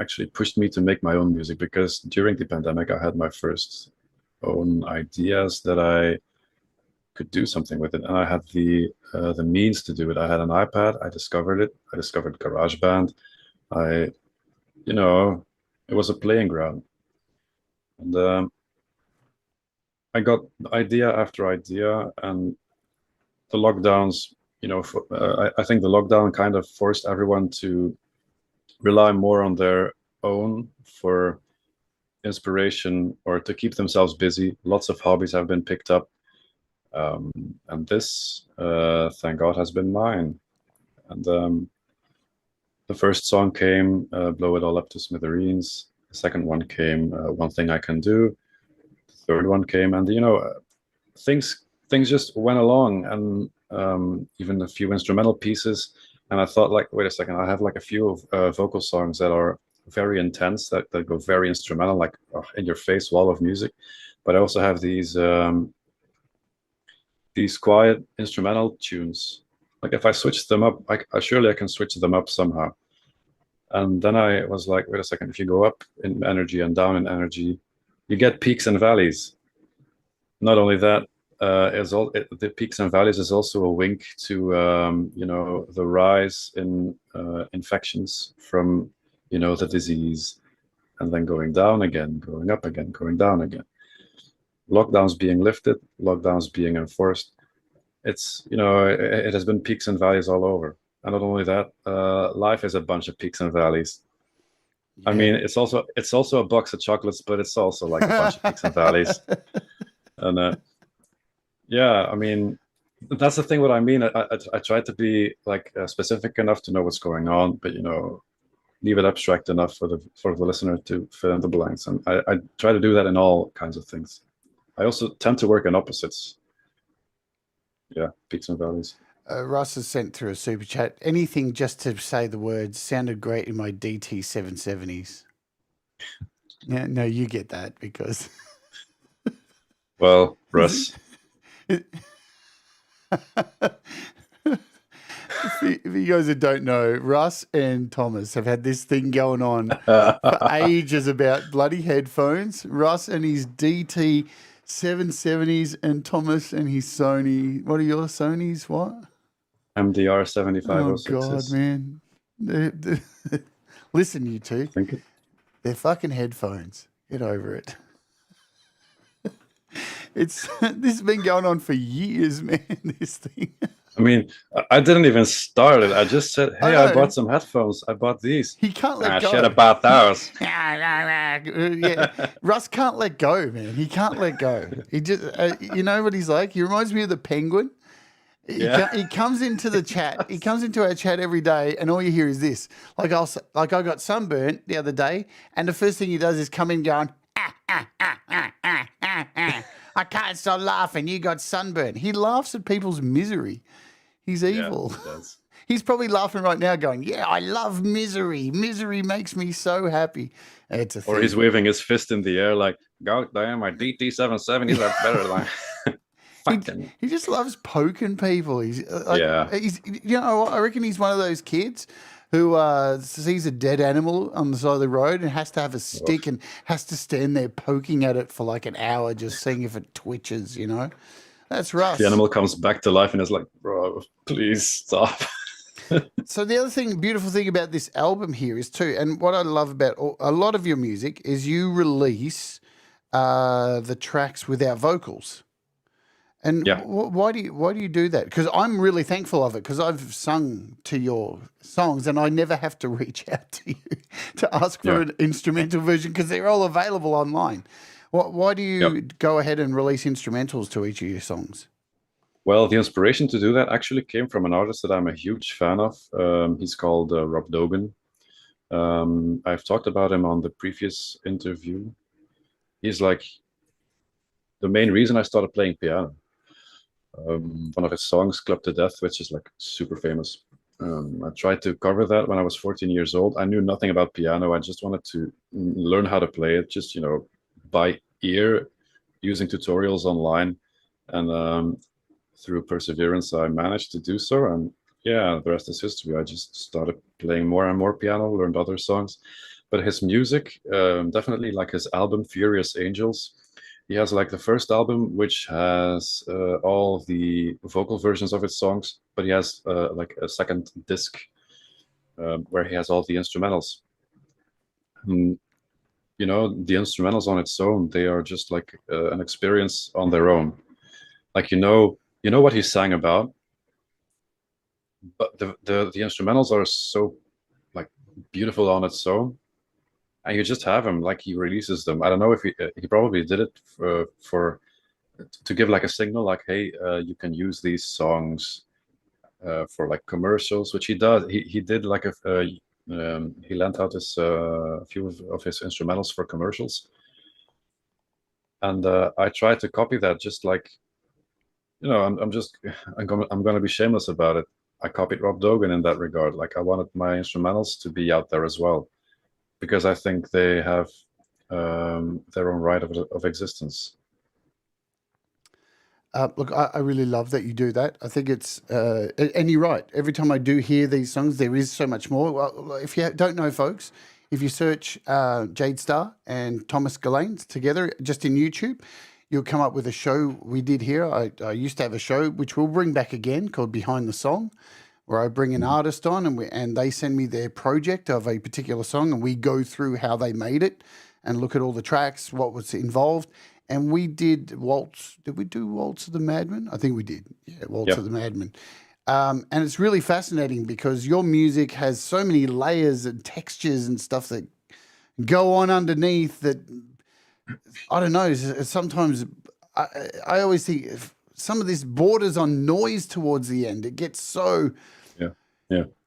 actually pushed me to make my own music, because during the pandemic, I had my first own ideas that I could do something with it, and I had the means to do it. I had an iPad. I discovered it. I discovered GarageBand. It was a playing ground, and I got idea after idea, and the lockdowns. I think the lockdown kind of forced everyone to rely more on their own for inspiration or to keep themselves busy. Lots of hobbies have been picked up, and this, thank God, has been mine. And the first song came, Blow It All Up to Smithereens. The second one came, One Thing I Can Do. The third one came, and things just went along, and even a few instrumental pieces. And I thought, like, wait a second, I have like a few vocal songs that are very intense, that go very instrumental, like in your face wall of music. But I also have these quiet instrumental tunes. Like if I switch them up, I surely I can switch them up somehow. And then I was like, wait a second, if you go up in energy and down in energy, you get peaks and valleys. Not only that, the peaks and valleys is also a wink to the rise in infections from the disease, and then going down again, going up again, going down again. Lockdowns being lifted, lockdowns being enforced. It's it has been peaks and valleys all over. And not only that, life is a bunch of peaks and valleys. Yeah. I mean, it's also a box of chocolates, but it's also like a bunch of peaks and valleys. And yeah, I mean, that's the thing. What I mean, I try to be like specific enough to know what's going on, but leave it abstract enough for the listener to fill in the blanks. And I try to do that in all kinds of things. I also tend to work in opposites. Yeah, peaks and valleys. Russ has sent through a super chat. Anything just to say the words sounded great in my DT 770s. Yeah, no, you get that because. Well, Russ. If you guys that don't know, Russ and Thomas have had this thing going on for ages about bloody headphones. Russ and his DT 770s and Thomas and his Sony. What are your Sonys? What? MDR 75. Oh, God, man. Listen, you two. They're fucking headphones. Get over it. This has been going on for years, man, this thing. I mean, I didn't even start it. I just said, hey, I bought some headphones. I bought these. He can't let go. Shit about those. Yeah. Russ can't let go, man. He can't let go. He just, you know what he's like? He reminds me of the penguin. He comes into the chat. He comes into our chat every day, and all you hear is this. Like I got sunburnt the other day, and the first thing he does is come in going, I can't stop laughing. You got sunburnt. He laughs at people's misery. He's evil. Yeah, he does. He's probably laughing right now, going, "Yeah, I love Misery. Misery makes me so happy." It's a thing. Or he's waving his fist in the air like, "God damn, my DT770s are better than." Fucking He just loves poking people. He's like, yeah. he's, you know, I reckon he's one of those kids who sees a dead animal on the side of the road and has to have a stick and has to stand there poking at it for like an hour, just seeing if it twitches. You know, that's Russ. The animal comes back to life and is like, "Bro, please stop." So the other thing, beautiful thing about this album here is too, and what I love about a lot of your music is you release the tracks without vocals. And Yeah. why do you do that? Because I'm really thankful of it, because I've sung to your songs and I never have to reach out to you to ask for an instrumental version, because they're all available online. Why do you go ahead and release instrumentals to each of your songs? Well, the inspiration to do that actually came from an artist that I'm a huge fan of. He's called Rob Dogan. I've talked about him on the previous interview. He's like the main reason I started playing piano. One of his songs, Club to Death, which is like super famous. I tried to cover that when I was 14 years old. I knew nothing about piano. I just wanted to learn how to play it, just, by ear, using tutorials online. And through perseverance, I managed to do so. And yeah, the rest is history. I just started playing more and more piano, learned other songs. But his music, definitely like his album, Furious Angels, he has like the first album, which has all the vocal versions of his songs, but he has like a second disc where he has all the instrumentals. And, the instrumentals on its own, they are just like an experience on their own. Like, you know what he sang about, but the instrumentals are so like beautiful on its own. And you just have him, like he releases them. I don't know if he probably did it to give like a signal, like, hey, you can use these songs for like commercials, which he does. He did like he lent out his few of his instrumentals for commercials, and I tried to copy that. Just like, I'm gonna be shameless about it. I copied Rob Dogan in that regard. Like, I wanted my instrumentals to be out there as well, because I think they have their own right of existence. Look, I really love that you do that. I think it's, and you're right. Every time I do hear these songs, there is so much more. Well, if you don't know, folks, if you search Jade, Starr and Thomas Geleyn together just in YouTube, you'll come up with a show we did here. I used to have a show, which we'll bring back again, called Behind the Song, where I bring an artist on and they send me their project of a particular song, and we go through how they made it and look at all the tracks, what was involved. And we did Waltz. Did we do Waltz of the Madman? I think we did. Yeah, Waltz of the Madman. And it's really fascinating because your music has so many layers and textures and stuff that go on underneath that, I don't know, sometimes I always think some of this borders on noise towards the end. It gets so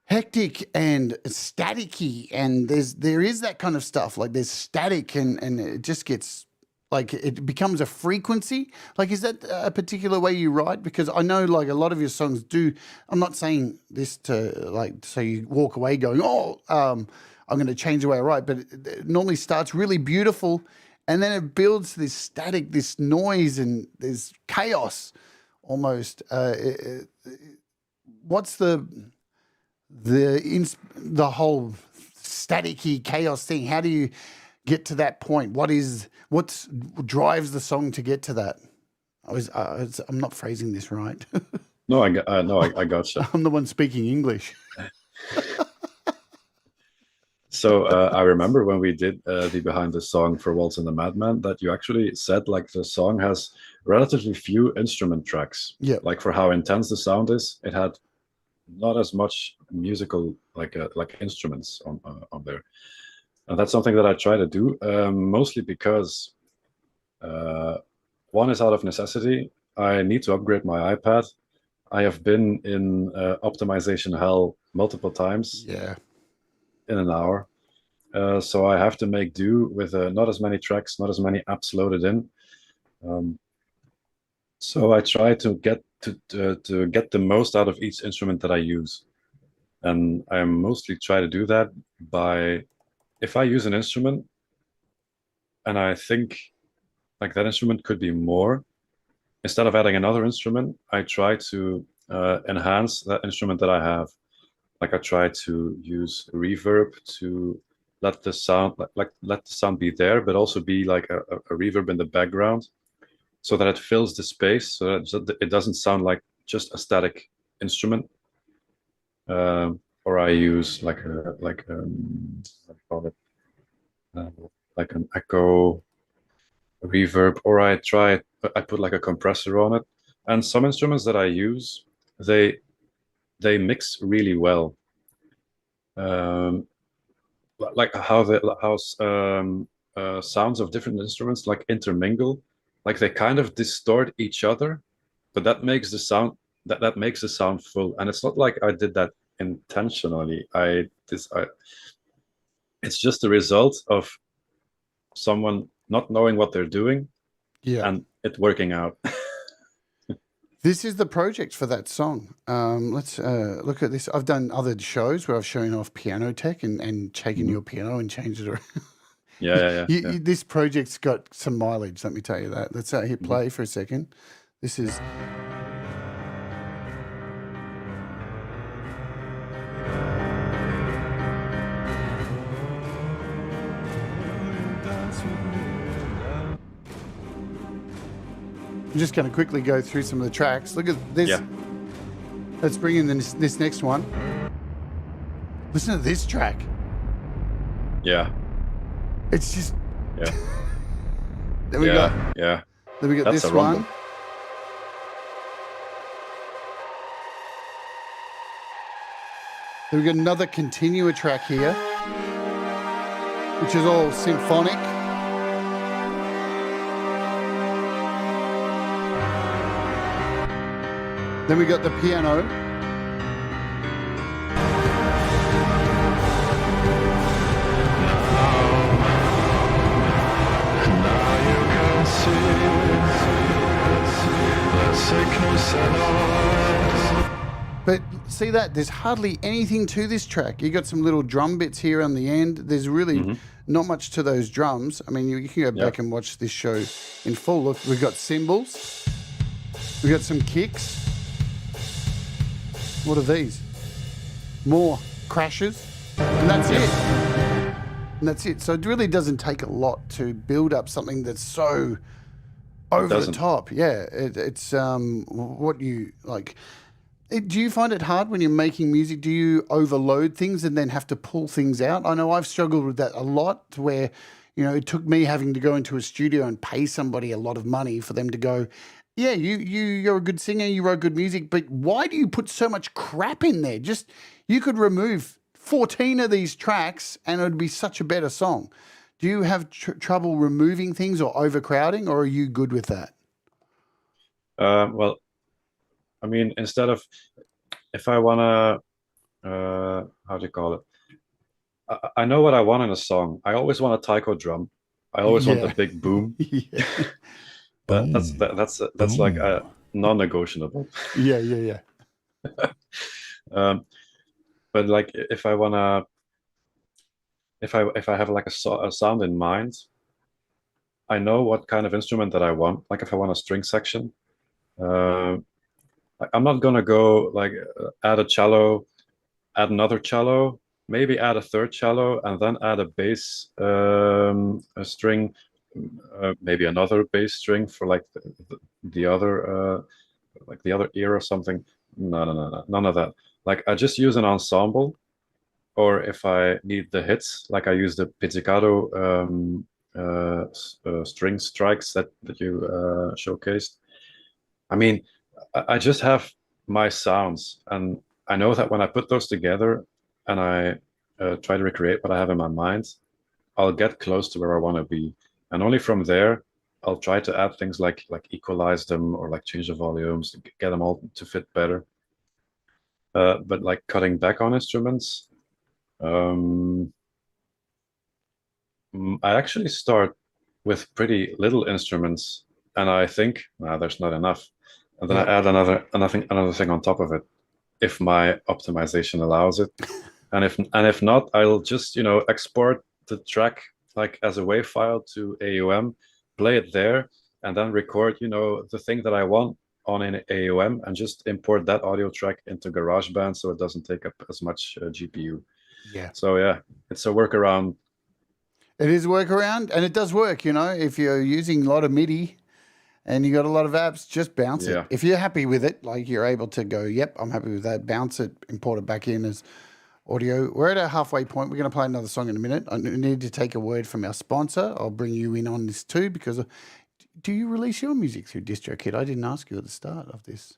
hectic and staticky, and there is that kind of stuff. Like there's static and it just gets like it becomes a frequency. Like, is that a particular way you write? Because I know like a lot of your songs do. I'm not saying this to like so you walk away going, I'm going to change the way I write, but it normally starts really beautiful. And then it builds this static, this noise, and there's chaos almost. What's the whole staticky chaos thing? How do you get to that point? What drives the song to get to that? I'm not phrasing this right. No, I got you. I'm the one speaking English. So I remember when we did the Behind the Song for Waltz and the Madman, that you actually said like the song has relatively few instrument tracks. Yeah. Like for how intense the sound is, it had not as much musical like instruments on there. And that's something that I try to do, mostly because one is out of necessity. I need to upgrade my iPad. I have been in optimization hell multiple times. Yeah. In an hour. So I have to make do with not as many tracks, not as many apps loaded in. So I try to get the most out of each instrument that I use. And I mostly try to do that by, if I use an instrument and I think like that instrument could be more, instead of adding another instrument, I try to enhance that instrument that I have. Like I try to use reverb to let the sound let the sound be there, but also be like a reverb in the background, so that it fills the space, so that it doesn't sound like just a static instrument. Or I use like what do you call it? Like an echo reverb, or I put like a compressor on it. And some instruments that I use, they mix really well. Like how sounds of different instruments like intermingle, like they kind of distort each other, but that makes the sound that makes the sound full. And it's not like I did that intentionally. It's just the result of someone not knowing what they're doing, and it working out. This is the project for that song. Let's look at this. I've done other shows where I've shown off piano tech and taken your piano and changed it around. Yeah. This project's got some mileage, let me tell you that. Let's hit play for a second. This is... I'm just going to quickly go through some of the tracks. Look at this. Yeah. Let's bring in this next one. Listen to this track. Yeah. It's just... Yeah. Then we got... Yeah. Then we got That's this a rumble. one. Then we got another continua track here, which is all symphonic. Then we got the piano. But see that? There's hardly anything to this track. You got some little drum bits here on the end. There's really not much to those drums. I mean, you can go back and watch this show in full. Look, we've got cymbals. We've got some kicks. What are these? More crashes. And that's it. And that's it. So it really doesn't take a lot to build up something that's so over the top. Yeah, it's what you like. Do you find it hard when you're making music? Do you overload things and then have to pull things out? I know I've struggled with that a lot, where, you know, it took me having to go into a studio and pay somebody a lot of money for them to go, yeah, you're a good singer, you wrote good music, but why do you put so much crap in there? Just, you could remove 14 of these tracks and it would be such a better song. Do you have trouble removing things or overcrowding, or are you good with that? Well, I mean, instead of, if I want to, how do you call it? I know what I want in a song. I always want a taiko drum. I always want the big boom. That's like a non-negotiable. Yeah. But like, if I wanna, if I have like a sound in mind, I know what kind of instrument that I want. Like if I want a string section, I'm not gonna go like add a cello, add another cello, maybe add a third cello, and then add a bass a string, maybe another bass string for like the other like the other ear or something. No, none of that. Like I just use an ensemble, or if I need the hits, like I use the pizzicato string strikes that you showcased. I mean, I just have my sounds, and I know that when I put those together and I try to recreate what I have in my mind, I'll get close to where I want to be. And only from there, I'll try to add things like equalize them, or like change the volumes, get them all to fit better. But like cutting back on instruments, I actually start with pretty little instruments, and I think, there's not enough. And then I add another thing on top of it. if my optimization allows it. And if not, I'll just, export the track like as a WAV file to AUM, play it there, and then record, the thing that I want on an AUM, and just import that audio track into GarageBand so it doesn't take up as much GPU. Yeah. So yeah, it's a workaround. It is a workaround, and it does work, if you're using a lot of MIDI and you got a lot of apps, just bounce it. Yeah. If you're happy with it, like you're able to go, yep, I'm happy with that, bounce it, import it back in as audio. We're at our halfway point. We're going to play another song in a minute. I need to take a word from our sponsor. I'll bring you in on this too, because do you release your music through DistroKid? I didn't ask you at the start of this.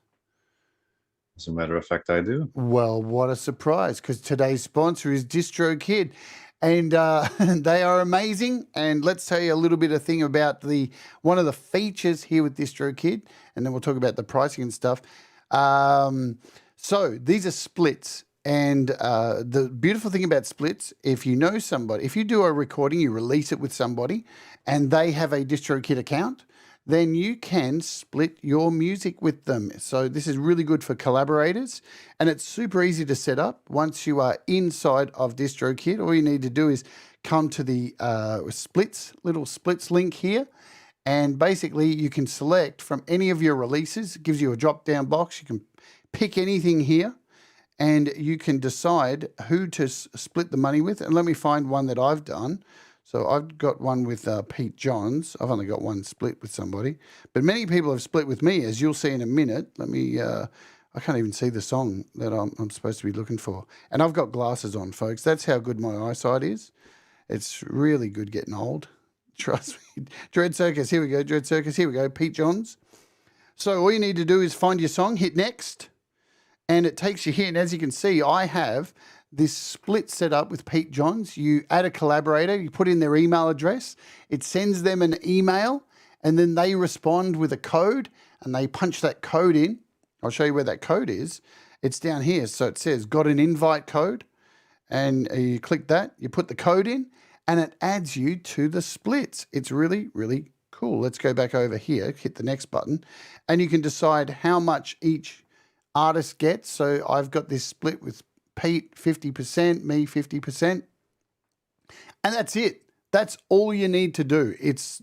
As a matter of fact, I do. Well, what a surprise, because today's sponsor is DistroKid. And they are amazing. And let's tell you a little bit of thing about one of the features here with DistroKid, and then we'll talk about the pricing and stuff. So these are splits. And the beautiful thing about splits, if you know somebody, if you do a recording, you release it with somebody, and they have a DistroKid account, then you can split your music with them. So this is really good for collaborators, and it's super easy to set up. Once you are inside of DistroKid, all you need to do is come to the little splits link here, and basically you can select from any of your releases. It gives you a drop-down box. You can pick anything here, and you can decide who to split the money with. And let me find one that I've done. So I've got one with Pete Johns. I've only got one split with somebody, but many people have split with me, as you'll see in a minute. Let me, I can't even see the song that I'm supposed to be looking for. And I've got glasses on, folks. That's how good my eyesight is. It's really good getting old. Trust me. Dread Circus, here we go. Dread Circus, here we go. Pete Johns. So all you need to do is find your song, hit next, and it takes you here. And as you can see, I have this split set up with Pete Johns. You add a collaborator, you put in their email address, it sends them an email, and then they respond with a code, and they punch that code in. I'll show you where that code is. It's down here. So it says, got an invite code, and you click that, you put the code in, and it adds you to the splits. It's really, really cool. Let's go back over here, hit the next button, and you can decide how much each artist gets. So I've got this split with Pete 50%, me 50%. And that's it. That's all you need to do. It's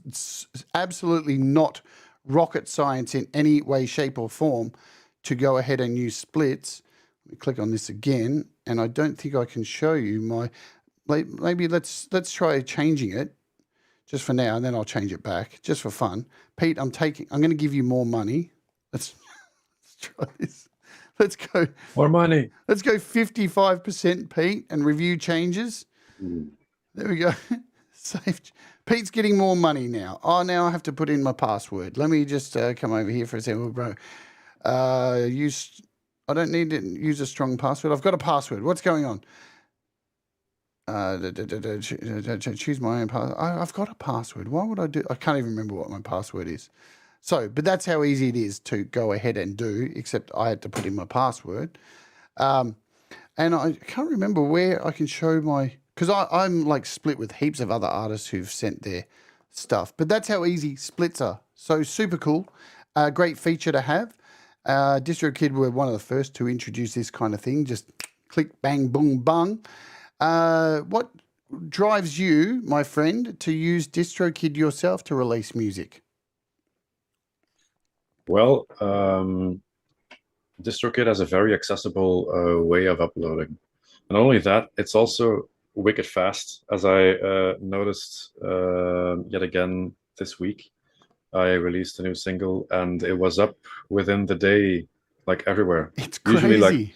absolutely not rocket science in any way, shape, or form to go ahead and use splits. Let me click on this again, and I don't think I can show you my. Maybe let's try changing it just for now, and then I'll change it back just for fun. Pete, I'm going to give you more money. Let's try this. Let's go. More money. Let's go 55%, Pete, and review changes. There we go. Saved. Pete's getting more money now. Oh, now I have to put in my password. Let me just come over here for a second, bro. I don't need to use a strong password. I've got a password. What's going on? Choose my own password. I've got a password. Why would I do? I can't even remember what my password is. So, but that's how easy it is to go ahead and do, except I had to put in my password. And I can't remember where I can show because I'm like split with heaps of other artists who've sent their stuff. But that's how easy splits are. So super cool. Great feature to have. DistroKid were one of the first to introduce this kind of thing. Just click, bang, boom, bung. What drives you, my friend, to use DistroKid yourself to release music? Well, DistroKid has a very accessible way of uploading. Not only that, it's also wicked fast, as I noticed yet again this week. I released a new single, and it was up within the day, like everywhere. It's crazy. Usually, like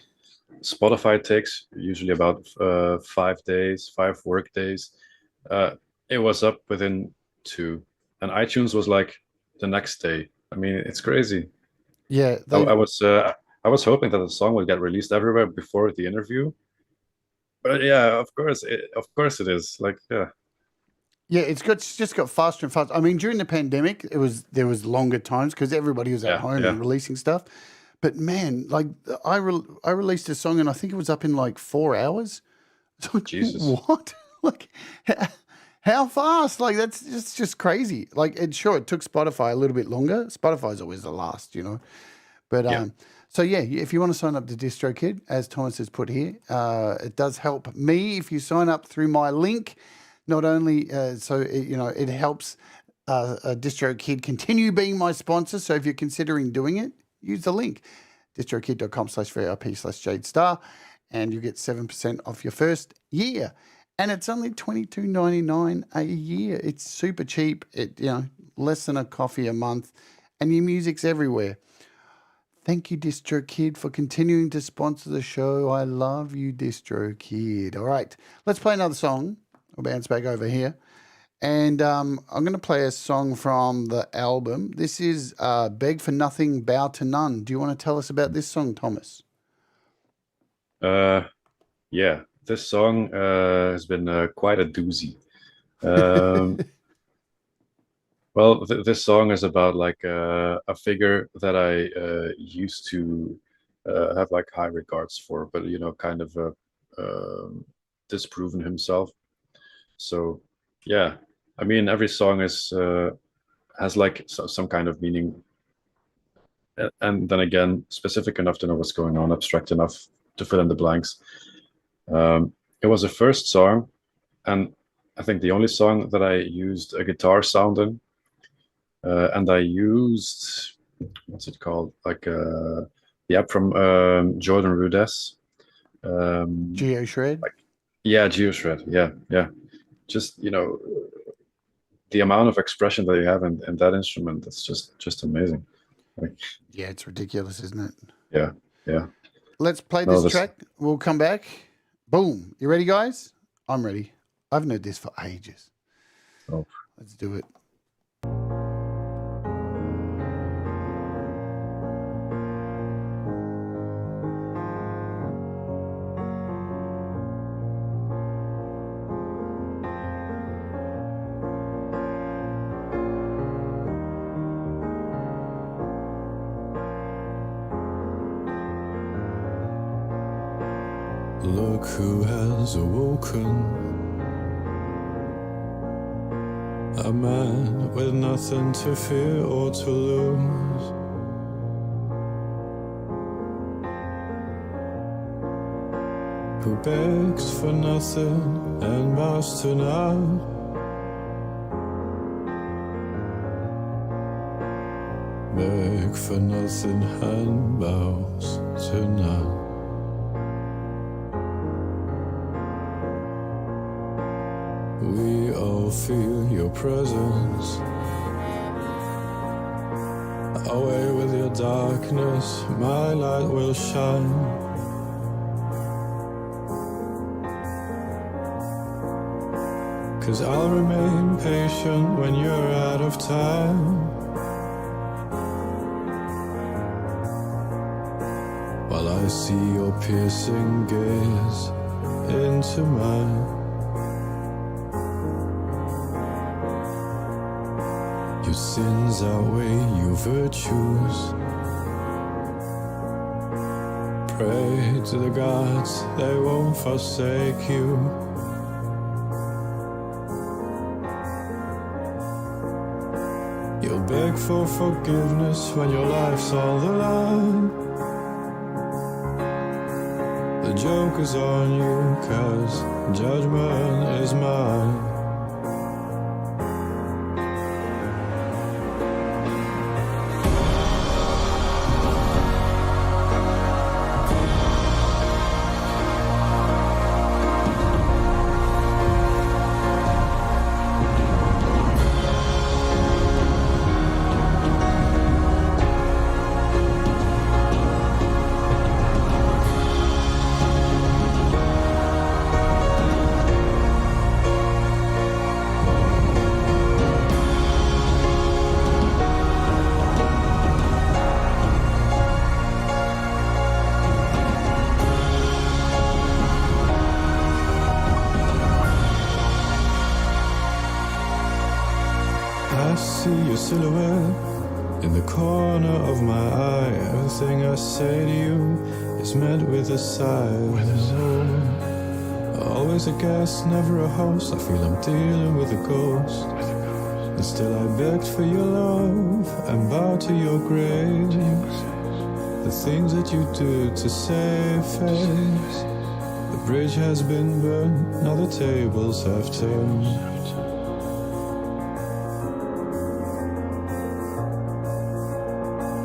Spotify takes usually about 5 days, 5 work days. It was up within 2, and iTunes was like the next day. I mean, it's crazy. Yeah, I was hoping that the song would get released everywhere before the interview, but yeah, of course it is. Like, yeah, it's just got faster and faster. I mean, during the pandemic, there was longer times because everybody was at home and releasing stuff. But man, like I released a song and I think it was up in like 4 hours. Like, Jesus, what? Like, how fast? Like that's just crazy. Like, it took Spotify a little bit longer. Spotify's always the last, But So yeah, if you want to sign up to DistroKid, as Thomas has put here, it does help me if you sign up through my link. Not only it helps DistroKid continue being my sponsor. So if you're considering doing it, use the link distrokid.com/VIP/Jade Starr, and you get 7% off your first year. And it's only $22.99 a year. It's super cheap. Less than a coffee a month, and your music's everywhere. Thank you, DistroKid, for continuing to sponsor the show. I love you, DistroKid. All right, let's play another song. I'll bounce back over here. And I'm going to play a song from the album. This is Beg for Nothing, Bow to None. Do you want to tell us about this song, Thomas? Yeah, this song has been quite a doozy. Well, this song is about like a figure that I used to have like high regards for, but kind of disproven himself. So yeah, I mean, every song has like some kind of meaning, and then again, specific enough to know what's going on, abstract enough to fill in the blanks. It was the first song, and I think the only song that I used a guitar sound in. And I used, what's it called? Like the app from Jordan Rudess. GeoShred? GeoShred. Yeah. Just, the amount of expression that you have in that instrument, it's just amazing. Yeah, it's ridiculous, isn't it? Yeah. Let's play this track. We'll come back. Boom. You ready, guys? I'm ready. I haven't heard this for ages. Oh. Let's do it. Look who has awoken, a man with nothing to fear or to lose. Who begs for nothing and bows to none. Beg for nothing and bows to none. We all feel your presence. Away with your darkness, my light will shine. Cause I'll remain patient when you're out of time. While I see your piercing gaze into mine. Your sins outweigh your virtues. Pray to the gods, they won't forsake you. You'll beg for forgiveness when your life's on the line. The joke is on you, 'cause judgment is mine. I see your silhouette in the corner of my eye. Everything I say to you is met with a sigh. Always a guest, never a host. I feel I'm dealing with a ghost. And still I begged for your love and bowed to your grace. The things that you do to save face. The bridge has been burned, now the tables have turned.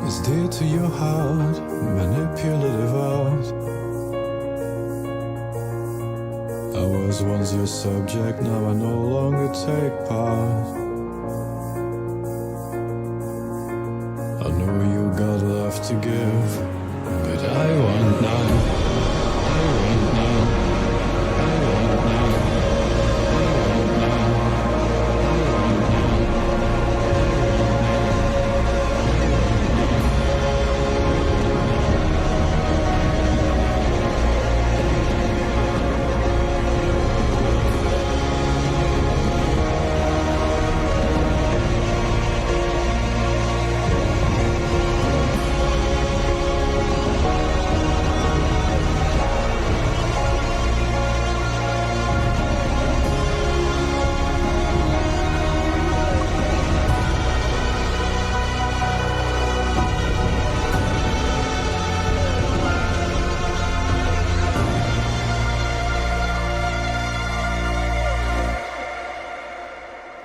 It's dear to your heart, manipulative art. I was once your subject, now I no longer take part. I know you got love to give, but I want none. I want none. I want none. I want none.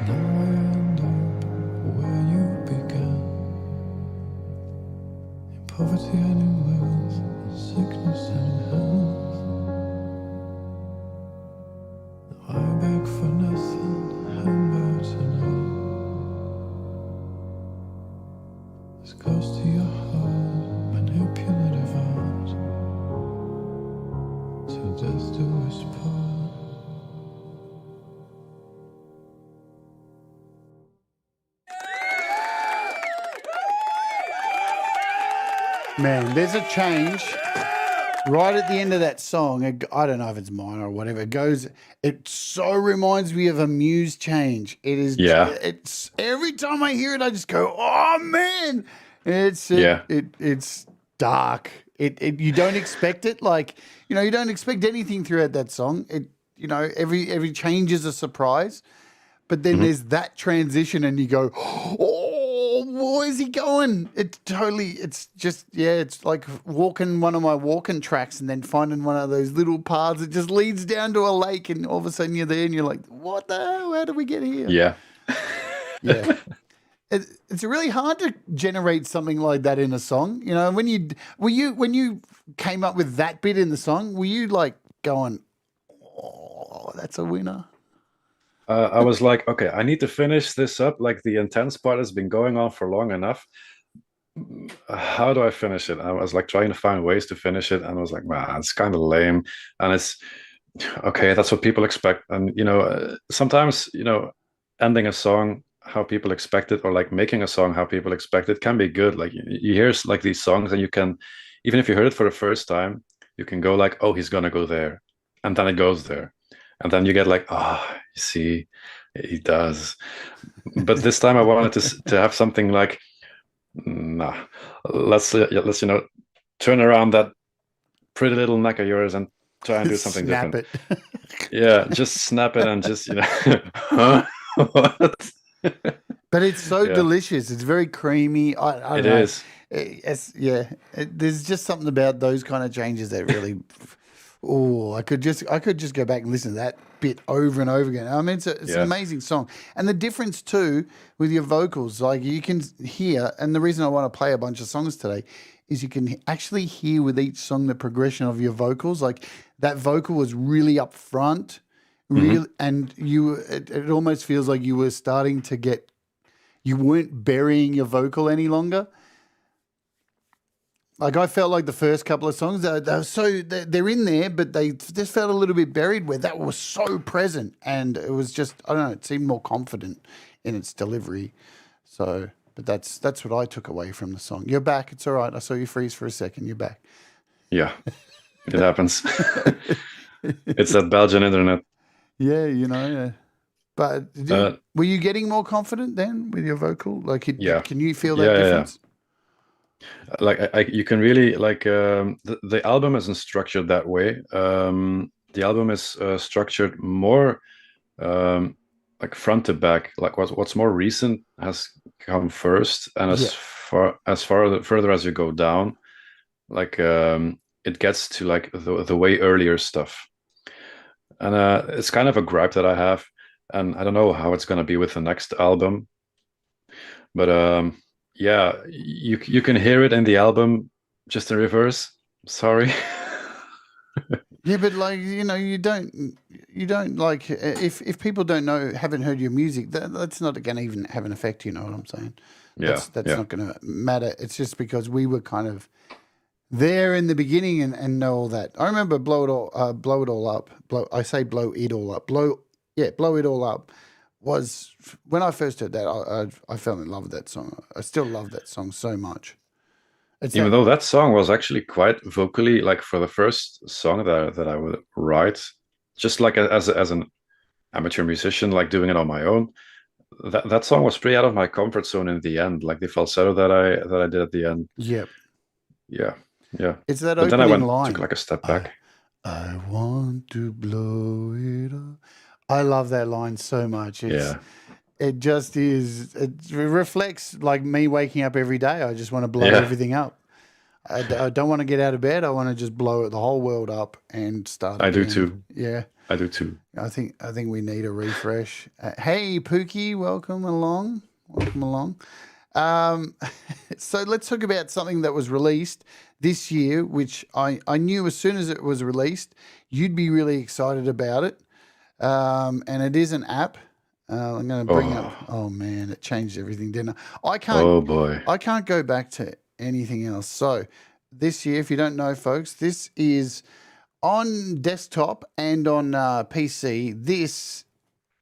Now I end up where you began, in poverty and in wealth, in sickness and in health. Now I beg for nothing, handouts and all. This goes to your heart, manipulative art. Till death do us part. Man, there's a change right at the end of that song. I don't know if it's mine or whatever. It so reminds me of a Muse change. It is. Yeah. It's every time I hear it, I just go, oh man. It's dark. You don't expect it. Like, you don't expect anything throughout that song. Every change is a surprise. But then there's that transition and you go, oh, where's he going? It's like walking one of my walking tracks and then finding one of those little paths that just leads down to a lake and all of a sudden you're there and you're like, what the hell? How did we get here? Yeah. Yeah. It's really hard to generate something like that in a song. When you came up with that bit in the song, were you like going, oh, that's a winner? I was like, okay, I need to finish this up. Like the intense part has been going on for long enough. How do I finish it? I was like trying to find ways to finish it, and I was like, man, it's kind of lame. And it's okay. That's what people expect. And sometimes ending a song how people expect it, or like making a song how people expect it, can be good. Like you hear like these songs, and you can, even if you heard it for the first time, you can go like, oh, he's gonna go there, and then it goes there. And then you get like, you see, he does. But this time I wanted to have something like, nah, let's turn around that pretty little neck of yours and try and do something Snap different. it. Yeah, just snap it and just, huh? What? But it's so delicious. It's very creamy. I don't know. Is. There's just something about those kind of changes that really... Oh, I could just go back and listen to that bit over and over again. I mean, it's an amazing song. And the difference too with your vocals, like you can hear, and the reason I want to play a bunch of songs today is you can actually hear with each song the progression of your vocals. Like that vocal was really up front, and it almost feels like you were starting to you weren't burying your vocal any longer. Like I felt like the first couple of songs, they're in there, but they just felt a little bit buried, where that was so present, and it was just, I don't know, it seemed more confident in its delivery. So, but that's what I took away from the song. You're back. It's all right. I saw you freeze for a second. You're back. Yeah, it happens. It's that Belgian internet. Yeah, yeah. But were you getting more confident then with your vocal? Like, can you feel that difference? Yeah. Like you can really like the album isn't structured that way. The album is structured more like front to back. Like what's more recent has come first, and further as you go down, like it gets to like the way earlier stuff, and it's kind of a gripe that I have, and I don't know how it's gonna be with the next album, but yeah, you can hear it in the album just in reverse. Sorry. Yeah, but like you don't like if people don't know, haven't heard your music, that's not going to even have an effect. You know what I'm saying? Yeah, That's yeah. not going to matter. It's just because we were kind of there in the beginning and know all that. I remember blow it all up. I say blow it all up. Blow it all up. Was when I first heard that I fell in love with that song. I still love that song so much. It's Even that though that song was actually quite vocally, like for the first song that I would write, just like as an amateur musician, like doing it on my own, that song was pretty out of my comfort zone in the end. Like the falsetto that I did at the end, yep. yeah, yeah. It's that But then I opening took line. like a step back. I want to blow it up. I love that line so much. Yeah, It just is. It reflects like me waking up every day. I just want to blow yeah. everything up. I don't want to get out of bed. I want to just blow the whole world up and start I do again. too. Yeah, I do too. I think we need a refresh. Hey, Pookie, welcome along. Welcome along. So let's talk about something that was released this year, which I knew as soon as it was released, you'd be really excited about it. And it is an app. I'm going to bring up. Oh man, it changed everything, didn't it? I can't. Oh boy. I can't go back to anything else. So this year, if you don't know, folks, this is on desktop and on PC. This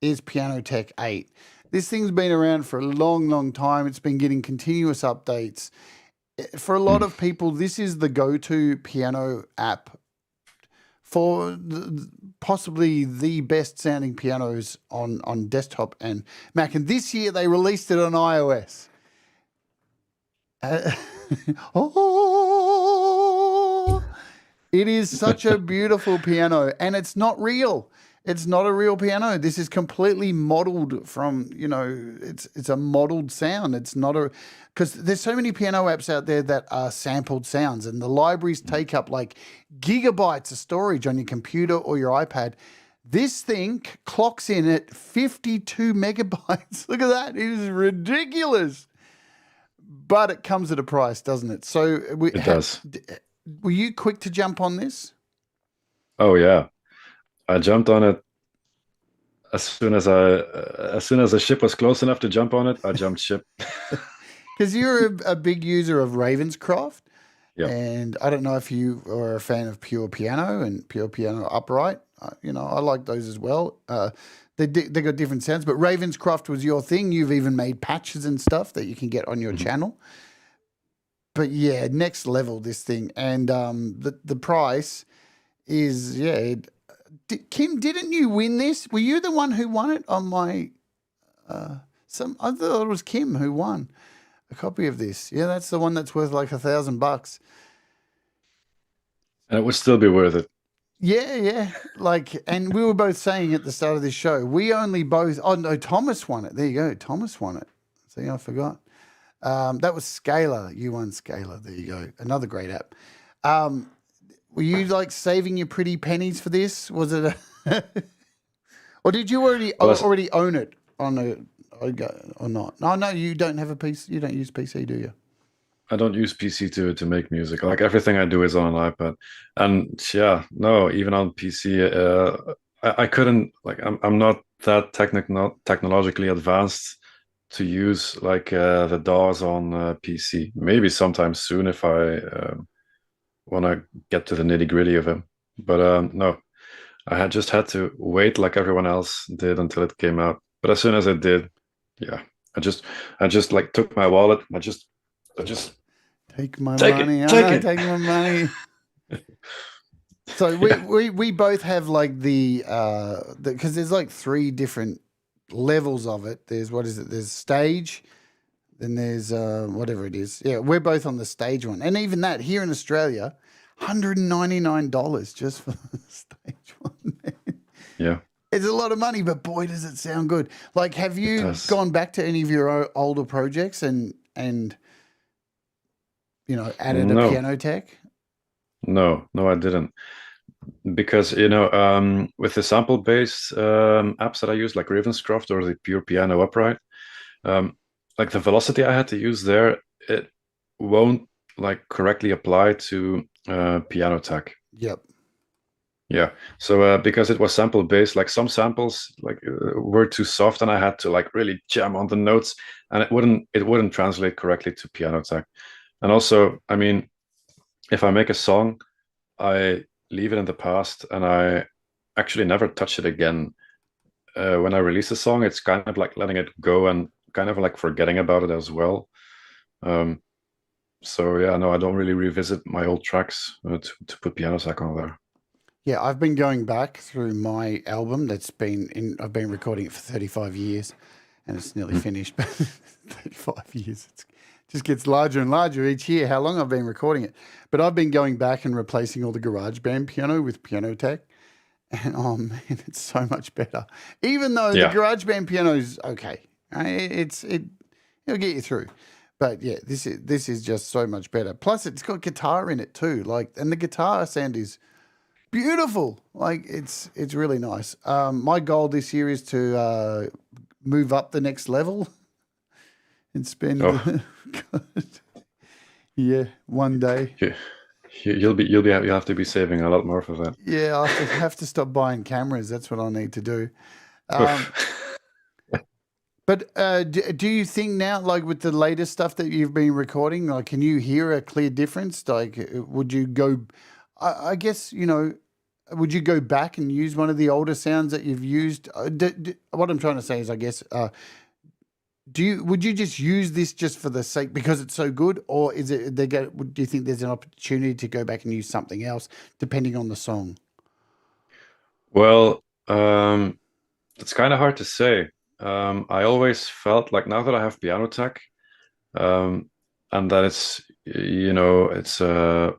is Piano Tech 8. This thing's been around for a long, long time. It's been getting continuous updates. For a lot of people, this is the go-to piano app for possibly the best sounding pianos on desktop and Mac. And this year they released it on iOS. Oh, it is such a beautiful piano, and it's not real. It's not a real piano. This is completely modeled from, it's a modeled sound. It's not because there's so many piano apps out there that are sampled sounds, and the libraries take up like gigabytes of storage on your computer or your iPad. This thing clocks in at 52 megabytes. Look at that. It is ridiculous. But it comes at a price, doesn't it? So It does. Were you quick to jump on this? Oh yeah. I jumped on it as soon as the ship was close enough to jump on it. I jumped ship. Because you're a big user of Ravenscroft, Yeah. and I don't know if you are a fan of Pure Piano and Pure Piano Upright. I like those as well. They got different sounds, but Ravenscroft was your thing. You've even made patches and stuff that you can get on your channel. But yeah, next level this thing, and the price is Kim, didn't you win this? Were you the one who won it on my? I thought it was Kim who won a copy of this. Yeah, that's the one that's worth like $1,000. And it would still be worth it. Yeah. And we were both saying at the start of this show, we only both. Oh no, Thomas won it. There you go, Thomas won it. See, I forgot. That was Scalar. You won Scalar. There you go. Another great app. Were you like saving your pretty pennies for this? Was it or did you already own it on or not? No, you don't have a PC. You don't use PC, do you? I don't use PC to make music. Like everything I do is on an iPad. And yeah, no, even on PC, I couldn't I'm not that technologically advanced to use like the DAWs on PC. Maybe sometime soon if I want to get to the nitty gritty of it. But no, I had to wait like everyone else did until it came out. But as soon as it did, yeah, I just like took my wallet. I just take my take money. it. Take my money. So we both have like the because there's like 3 different levels of it. There's There's stage, then there's whatever it is. Yeah, we're both on the stage one, and even that here in Australia, $199 just for the stage one. Yeah, it's a lot of money, but boy, does it sound good. Like, have you gone back to any of your older projects and added a piano tech? No, no, I didn't. Because, with the sample-based apps that I use, like Ravenscroft or the Pure Piano Upright, um, like the velocity I had to use there, it won't like correctly apply to piano tech. Yep. Yeah. So because it was sample based, like some samples were too soft, and I had to like really jam on the notes, and it wouldn't translate correctly to piano tech. And also, I mean, if I make a song, I leave it in the past, and I actually never touch it again. When I release a song, it's kind of like letting it go and kind of like forgetting about it as well. Um, so yeah, no, I don't really revisit my old tracks to put piano tech on there. Yeah, I've been going back through my album I've been recording it for 35 years and it's nearly Hmm. finished, but 35 years. It just gets larger and larger each year, how long I've been recording it. But I've been going back and replacing all the GarageBand piano with piano tech. And oh man, it's so much better. Even though the Yeah. GarageBand piano is okay, right? It'll get you through. But yeah, this is just so much better. Plus, it's got guitar in it too. Like, and the guitar sound is beautiful. Like, it's really nice. My goal this year is to move up the next level and spend. Oh, Yeah, one day. you, you'll have to be saving a lot more for that. Yeah, I have to stop buying cameras. That's what I need to do. Um, Oof. But do you think now, like with the latest stuff that you've been recording, like can you hear a clear difference? Like, would you go? I guess would you go back and use one of the older sounds that you've used? What I'm trying to say is, I guess, would you just use this just for the sake because it's so good, or is it do you think there's an opportunity to go back and use something else depending on the song? Well, it's kind of hard to say. I always felt like now that I have piano tech, um, and that it's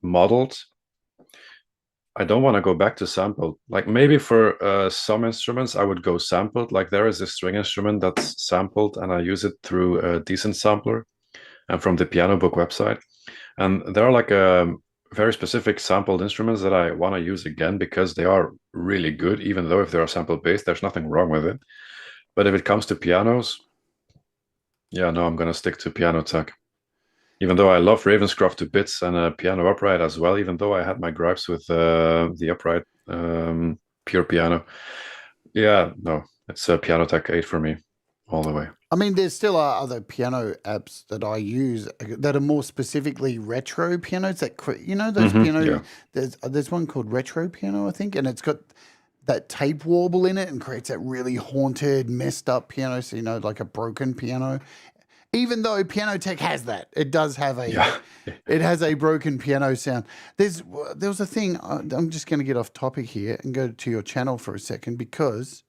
modeled. I don't want to go back to sampled. Like maybe for some instruments, I would go sampled. Like there is a string instrument that's sampled, and I use it through a decent sampler and from the Piano Book website. And there are like very specific sampled instruments that I want to use again because they are really good. Even though if they are sample based, there's nothing wrong with it. But if it comes to pianos, yeah, no, I'm gonna stick to piano tech. Even though I love Ravenscroft to bits and a piano upright as well, even though I had my gripes with the upright pure piano. Yeah, no, it's a Piano Tech 8 for me all the way. I mean, there's still other piano apps that I use that are more specifically retro pianos. Those piano. Yeah. There's one called Retro Piano, I think, and it's got that tape warble in it and creates that really haunted, messed up piano. So like a broken piano. Even though Piano Tech has that, it does have Yeah. it has a broken piano sound. There was a thing. I'm just going to get off topic here and go to your channel for a second because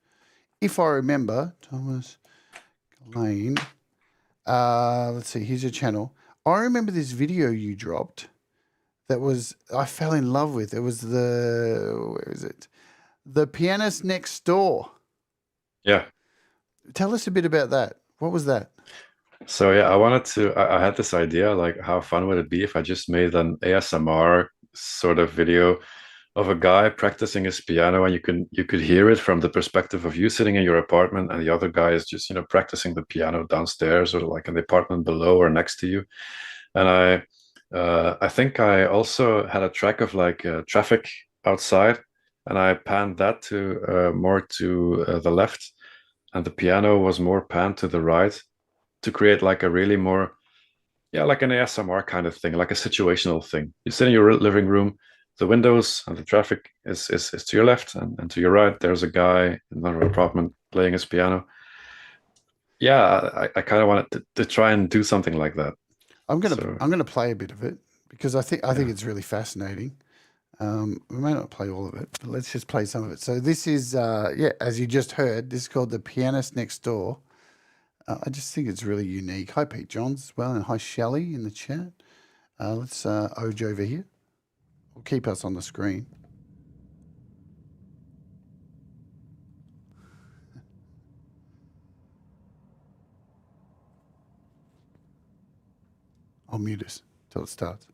if I remember, Thomas Geleyn. Let's see, here's your channel. I remember this video you dropped that I fell in love with. It was where is it? The Pianist Next Door. Yeah. Tell us a bit about that. What was that? So yeah, I had this idea, like how fun would it be if I just made an ASMR sort of video of a guy practicing his piano, and you could hear it from the perspective of you sitting in your apartment, and the other guy is just practicing the piano downstairs or like in the apartment below or next to you. And I think I also had a track of like traffic outside, and I panned that to more to the left, and the piano was more panned to the right to create like a really more, yeah, like an ASMR kind of thing, like a situational thing. You sit in your living room, the windows and the traffic is to your left, and to your right there's a guy in another apartment playing his piano. Yeah, I kind of wanted to try and do something like that. So I'm gonna play a bit of it because I think yeah. it's really fascinating. We may not play all of it, but let's just play some of it. So this is as you just heard, this is called The Pianist Next Door. I just think it's really unique. Hi Pete Johns as well, and hi Shelley in the chat. Let's Oj over here. We'll keep us on the screen. I'll mute us till it starts.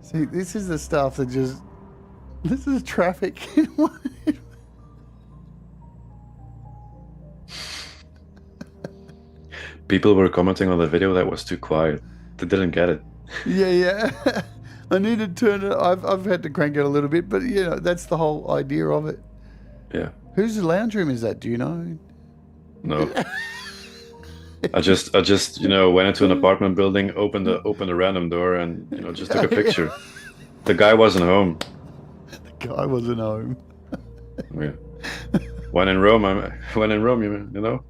See, this is the stuff that just. This is traffic. People were commenting on the video that was too quiet. They didn't get it. Yeah. I need to turn it. I've had to crank it a little bit, but that's the whole idea of it. Yeah. Whose lounge room is that? Do you know? No. I just went into an apartment building, opened a random door, and just took a picture. The guy wasn't home. The guy wasn't home. Yeah. When in Rome, you know.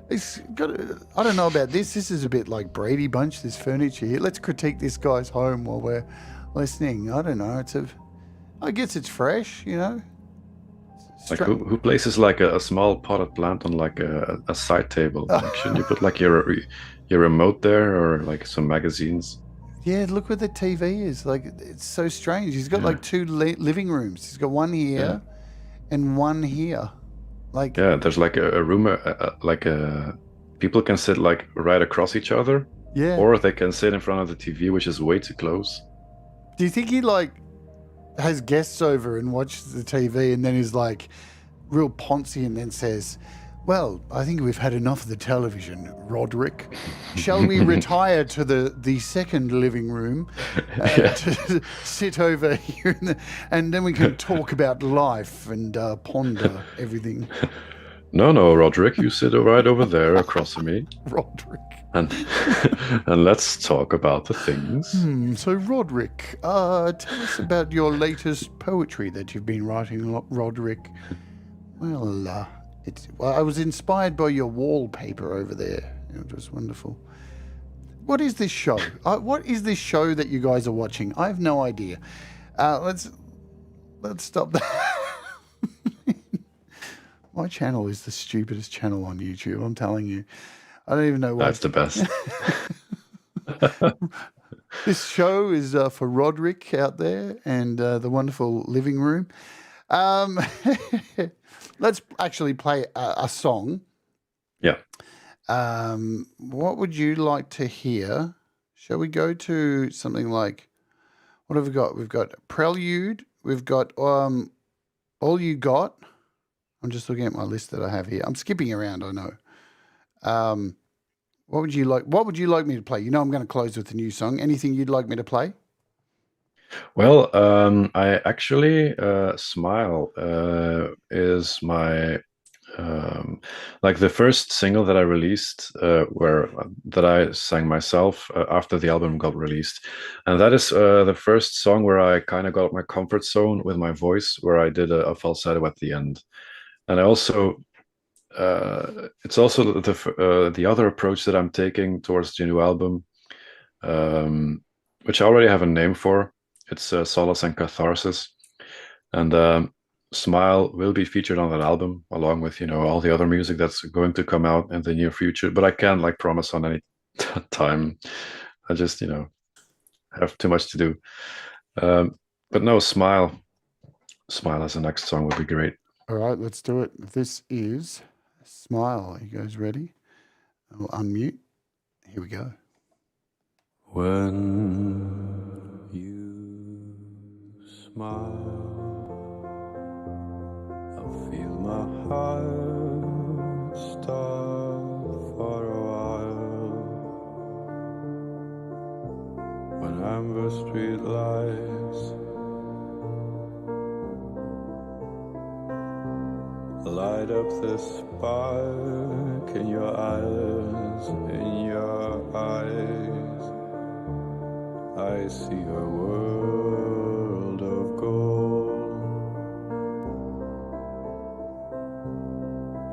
It's got. I don't know about this. This is a bit like Brady Bunch. This furniture here. Let's critique this guy's home while we're listening. I don't know. I guess it's fresh. Like who places like a small potted plant on like a side table? Like, shouldn't you put like your remote there or like some magazines? Yeah, look where the TV is. Like, it's so strange. He's got like two living rooms. He's got one here and one here. Like, there's like a room, people can sit like right across each other. Yeah. Or they can sit in front of the TV, which is way too close. Do you think he like has guests over and watches the TV and then is like real poncy and then says, well, I think we've had enough of the television, Roderick. Shall we retire to the second living room to sit over here and then we can talk about life and ponder everything? No, Roderick, you sit right over there across from me. Roderick. And let's talk about the things. So, Roderick, tell us about your latest poetry that you've been writing, Roderick. Well, I was inspired by your wallpaper over there. It was wonderful. What is this show? What is this show that you guys are watching? I have no idea. Let's stop that. My channel is the stupidest channel on YouTube. I'm telling you. I don't even know why. That's the best. This show is for Roderick out there and the wonderful living room. Let's actually play a song. Yeah. What would you like to hear? Shall we go to something like, what have we got? We've got Prelude. We've got All You Got. I'm just looking at my list that I have here. I'm skipping around, I know. What would you like? What would you like me to play? I'm going to close with a new song. Anything you'd like me to play? Well, I actually Smile is my like the first single that I released that I sang myself after the album got released, and that is the first song where I kind of got my comfort zone with my voice, where I did a falsetto at the end, and I also it's also the other approach that I'm taking towards the new album, which I already have a name for. It's Solace and Catharsis, and Smile will be featured on that album along with all the other music that's going to come out in the near future. But I can't like promise on any time. I just have too much to do. But no, Smile as the next song would be great. All right, let's do it. This is Smile. Are you guys ready? I'll unmute. Here we go. When you smile, I feel my heart stop for a while. When amber street lights light up the spark in your eyes, I see a world of gold,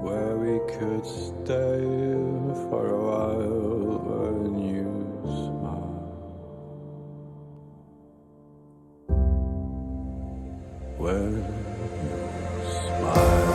where we could stay for a while when you smile. When you smile,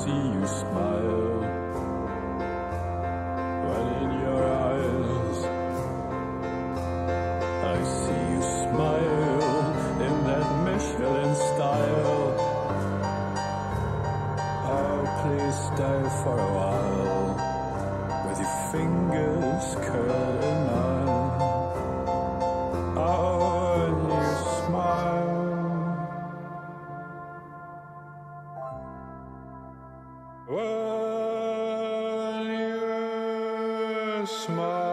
see you smile when in your eyes I see you smile in that Michelin style. Oh, please stay for a while with your fingers curled in mine. Oh, and you smile. When you smile.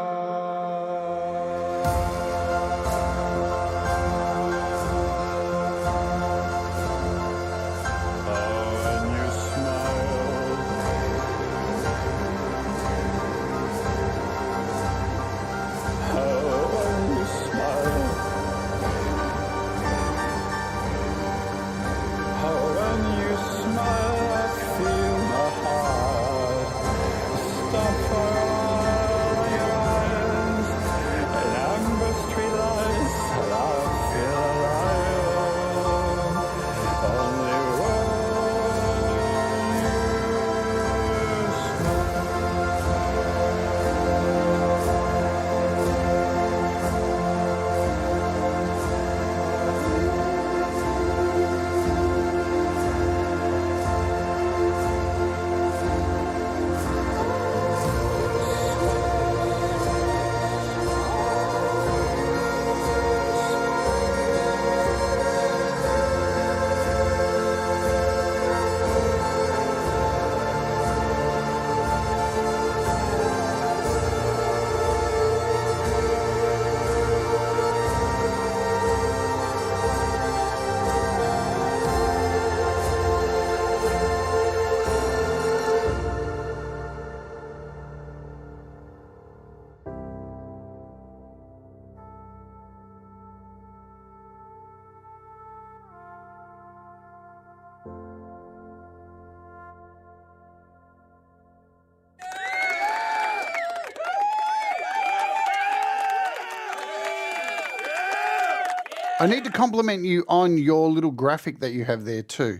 I need to compliment you on your little graphic that you have there too.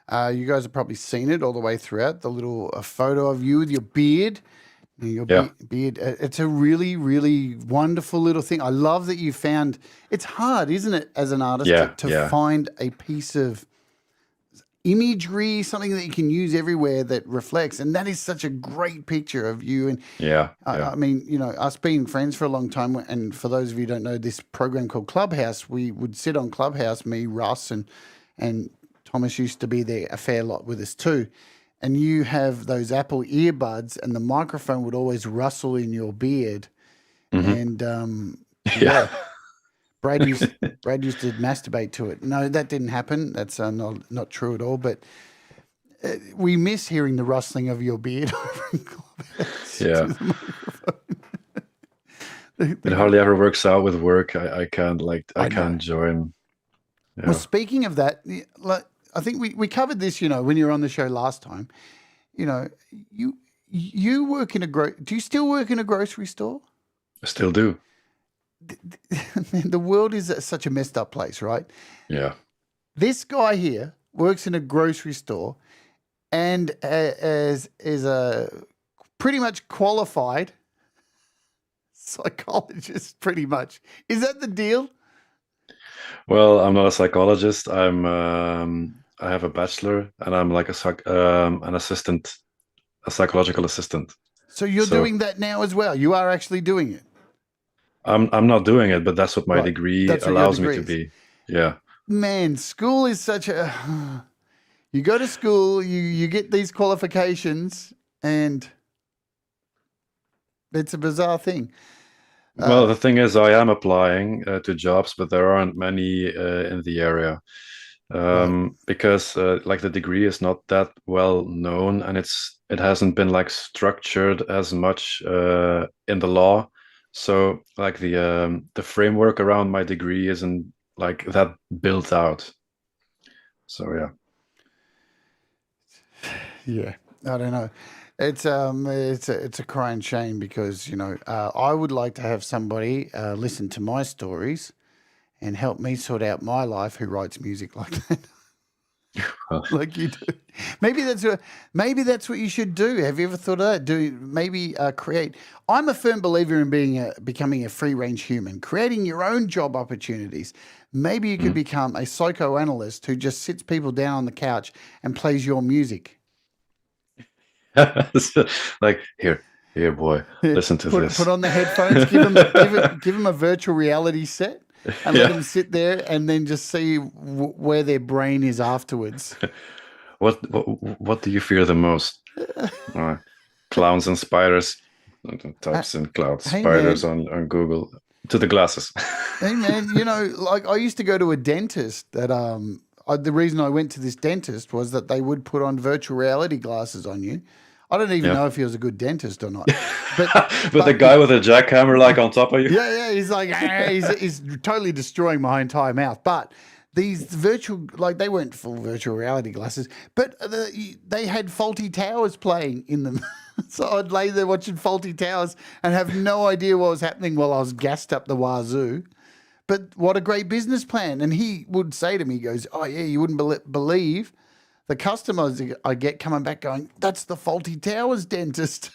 You guys have probably seen it all the way throughout, the little photo of you with your beard. Your beard. It's a really, really wonderful little thing. I love that you found – it's hard, isn't it, as an artist to find a piece of imagery, something that you can use everywhere that reflects. And that is such a great picture of you. And I mean, you know, us being friends for a long time, and for those of you who don't know, this program called Clubhouse, we would sit on Clubhouse, me, Russ, and Thomas used to be there a fair lot with us too. And you have those Apple earbuds, and the microphone would always rustle in your beard. And Brad used to masturbate to it. No, that didn't happen. That's not true at all. But we miss hearing the rustling of your beard over in Clubhouse. Yeah. It hardly ever works out with work. I can't join. Yeah. Well, speaking of that, I think we covered this, you know, when you were on the show last time. You know, you work in do you still work in a grocery store? I still do. The world is such a messed up place, right? Yeah. This guy here works in a grocery store and is a pretty much qualified psychologist, pretty much. Is that the deal? Well, I'm not a psychologist. I have a bachelor, and I'm like an assistant, a psychological assistant. So you're doing that now as well? You are actually doing it? I'm not doing it, but that's what my degree allows me to be. Yeah. Man, school is such a... You go to school, you get these qualifications, and it's a bizarre thing. Well, the thing is, I am applying to jobs, but there aren't many in the area because like the degree is not that well known, and it hasn't been like structured as much in the law. So like the framework around my degree isn't like that built out. So yeah, I don't know. It's a crying shame because, you know, I would like to have somebody listen to my stories and help me sort out my life who writes music like that. like you do. Maybe that's what you should do. Have you ever thought of that? Create. I'm a firm believer in becoming a free range human, creating your own job opportunities. Maybe you could become a psychoanalyst who just sits people down on the couch and plays your music. Like here, boy, listen to this. Put on the headphones, give them a virtual reality set, and let them sit there and then just see where their brain is afterwards. What do you fear the most? Clowns and spiders. Types in cloud spiders on Google. To the glasses. Hey man, like I used to go to a dentist that the reason I went to this dentist was that they would put on virtual reality glasses on you. I don't even know if he was a good dentist or not. But the guy with a jackhammer like on top of you? Yeah, he's like, he's totally destroying my entire mouth. But these virtual, like they weren't full virtual reality glasses, but they had Faulty Towers playing in them. So I'd lay there watching Faulty Towers and have no idea what was happening while I was gassed up the wazoo. But what a great business plan. And he would say to me, he goes, oh yeah, you wouldn't believe the customers I get coming back going, that's the Faulty Towers dentist.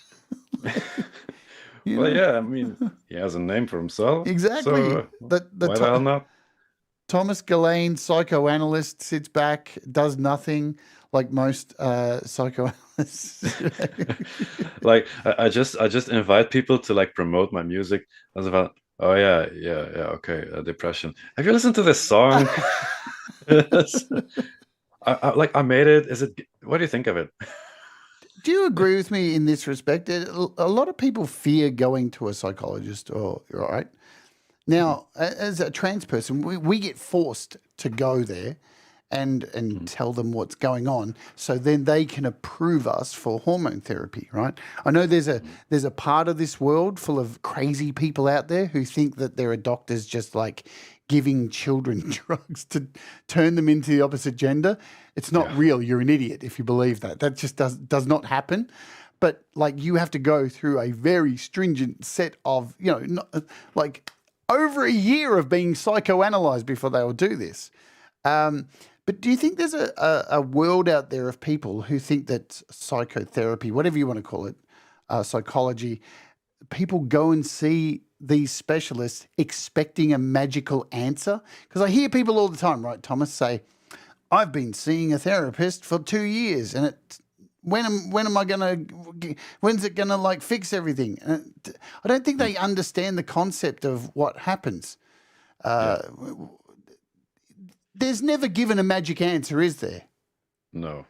Well, yeah, I mean, he has a name for himself. Exactly. So, why the hell not? Thomas Geleyn, psychoanalyst, sits back, does nothing like most psychoanalysts. Like I just invite people to like promote my music as about, oh yeah, okay, depression. Have you listened to this song? I made it. What do you think of it? Do you agree with me in this respect? A lot of people fear going to a psychologist, right? Now, as a trans person, we get forced to go there and tell them what's going on, so then they can approve us for hormone therapy, right? I know there's a part of this world full of crazy people out there who think that there are doctors just like giving children drugs to turn them into the opposite gender. It's not real. You're an idiot if you believe that. That just does not happen. But like you have to go through a very stringent set of, like over a year of being psychoanalyzed before they will do this. But do you think there's a world out there of people who think that psychotherapy, whatever you want to call it, psychology, people go and see these specialists expecting a magical answer? Because I hear people all the time, right, Thomas, say, I've been seeing a therapist for 2 years and when's it gonna like fix everything? And I don't think they understand the concept of what happens. There's never given a magic answer, is there? No.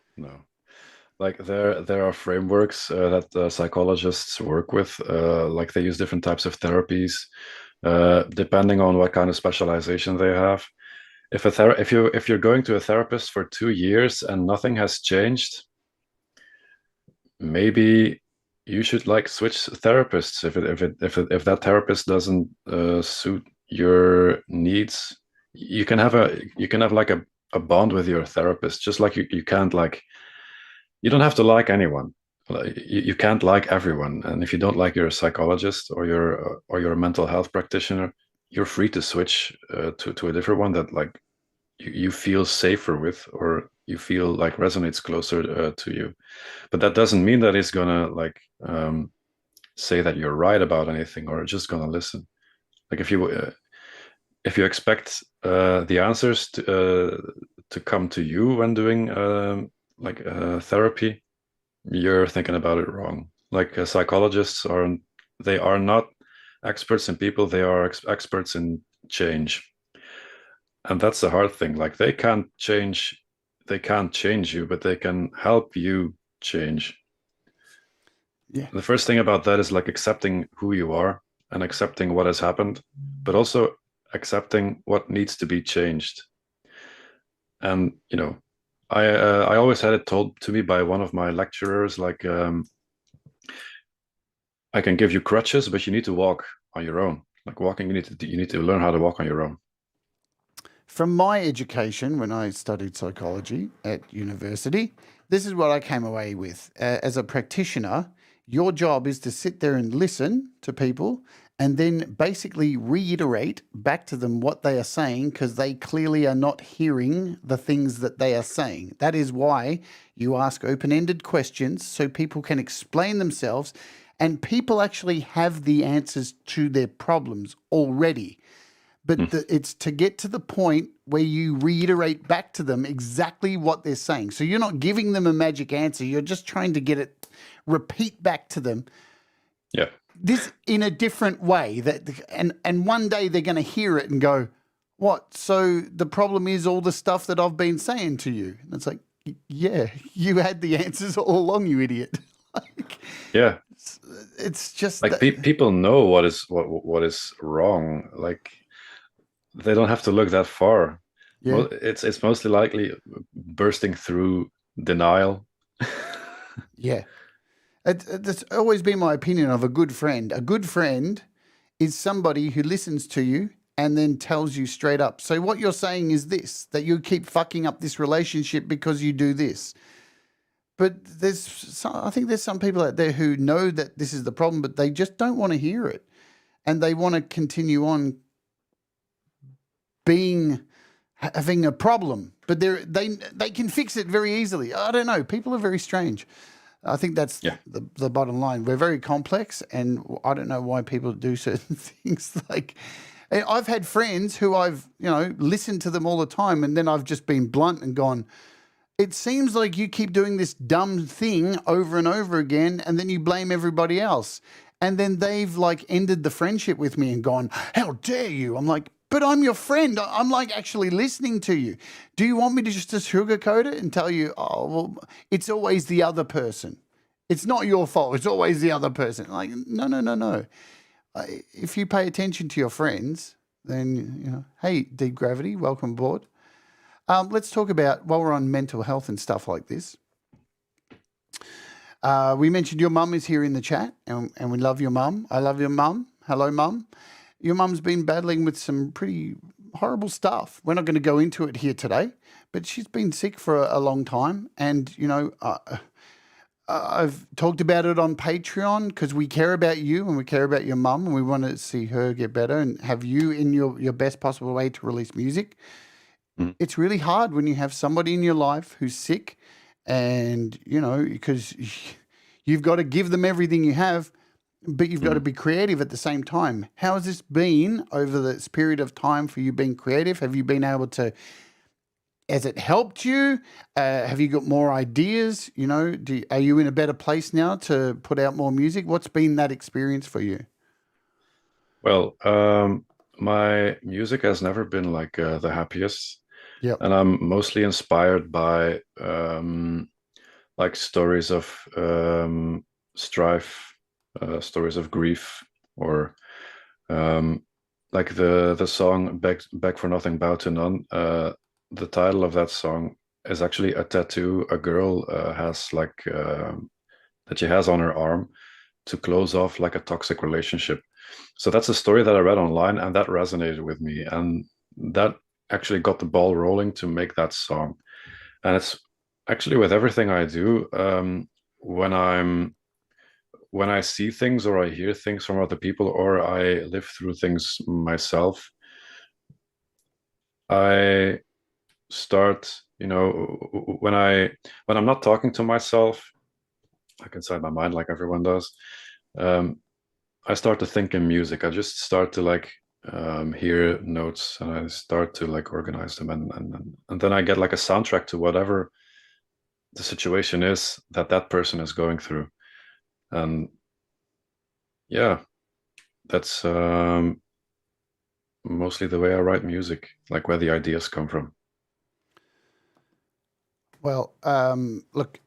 Like there are frameworks that psychologists work with. Like they use different types of therapies, depending on what kind of specialization they have. If you're going to a therapist for 2 years and nothing has changed, maybe you should like switch therapists. If that therapist doesn't suit your needs, you can have like a bond with your therapist. Just like you can't like, you don't have to like anyone. You can't like everyone. And if you don't like your psychologist or your mental health practitioner, you're free to switch to a different one that like you feel safer with, or you feel like resonates closer to you. But that doesn't mean that it's gonna like say that you're right about anything or just gonna listen. Like if you expect the answers to come to you when doing therapy, you're thinking about it wrong. Like psychologists they are not experts in people, they are experts in change. And that's the hard thing. Like they can't change you, but they can help you change. Yeah. The first thing about that is like accepting who you are and accepting what has happened, but also accepting what needs to be changed. And I always had it told to me by one of my lecturers, like I can give you crutches, but you need to walk on your own. Like walking, you need to learn how to walk on your own. From my education, when I studied psychology at university, this is what I came away with. As a practitioner, your job is to sit there and listen to people and then basically reiterate back to them what they are saying, because they clearly are not hearing the things that they are saying. That is why you ask open-ended questions so people can explain themselves, and people actually have the answers to their problems already. But it's to get to the point where you reiterate back to them exactly what they're saying. So you're not giving them a magic answer. You're just trying to get it, repeat back to them. Yeah. This in a different way, and one day they're going to hear it and go, what? So the problem is all the stuff that I've been saying to you. And it's like, yeah, you had the answers all along, you idiot. Yeah. It's just like people know what is wrong. Like they don't have to look that far. Yeah. It's mostly likely bursting through denial. Yeah. That's always been my opinion of a good friend. A good friend is somebody who listens to you and then tells you straight up. So what you're saying is this, that you keep fucking up this relationship because you do this. But I think there's some people out there who know that this is the problem, but they just don't want to hear it. And they want to continue on having a problem, but they can fix it very easily. I don't know. People are very strange. I think that's the bottom line. We're very complex, and I don't know why people do certain things. Like, I've had friends who I've listened to them all the time, and then I've just been blunt and gone, it seems like you keep doing this dumb thing over and over again, and then you blame everybody else. And then they've like ended the friendship with me and gone, how dare you? I'm like, but I'm your friend. I'm like actually listening to you. Do you want me to just sugarcoat it and tell you, oh, well, it's always the other person. It's not your fault. It's always the other person. Like, no. If you pay attention to your friends, then, hey, Deep Gravity, welcome aboard. Let's talk about, while we're on mental health and stuff like this, we mentioned your mum is here in the chat, and we love your mum. I love your mum. Hello, mum. Your mum's been battling with some pretty horrible stuff. We're not going to go into it here today, but she's been sick for a long time. And, I've talked about it on Patreon because we care about you and we care about your mum, and we want to see her get better and have you in your best possible way to release music. It's really hard when you have somebody in your life who's sick, and, because you've got to give them everything you have, but you've got to be creative at the same time. How has this been over this period of time for you being creative? Have you been able to, has it helped you? Have you got more ideas? Are you in a better place now to put out more music? What's been that experience for you? Well, my music has never been like the happiest. Yeah. And I'm mostly inspired by like stories of strife, stories of grief, or like the song Beg for Nothing, Bow to None. The title of that song is actually a tattoo a girl has, like that she has on her arm to close off like a toxic relationship. So that's a story that I read online, and that resonated with me, and that actually got the ball rolling to make that song. And it's actually with everything I do, when I see things or I hear things from other people or I live through things myself, I start, when I'm not talking to myself, like inside my mind, like everyone does, I start to think in music. I just start to like hear notes, and I start to like organize them, and then I get like a soundtrack to whatever the situation is that person is going through. And yeah, that's mostly the way I write music, like where the ideas come from. Well, look,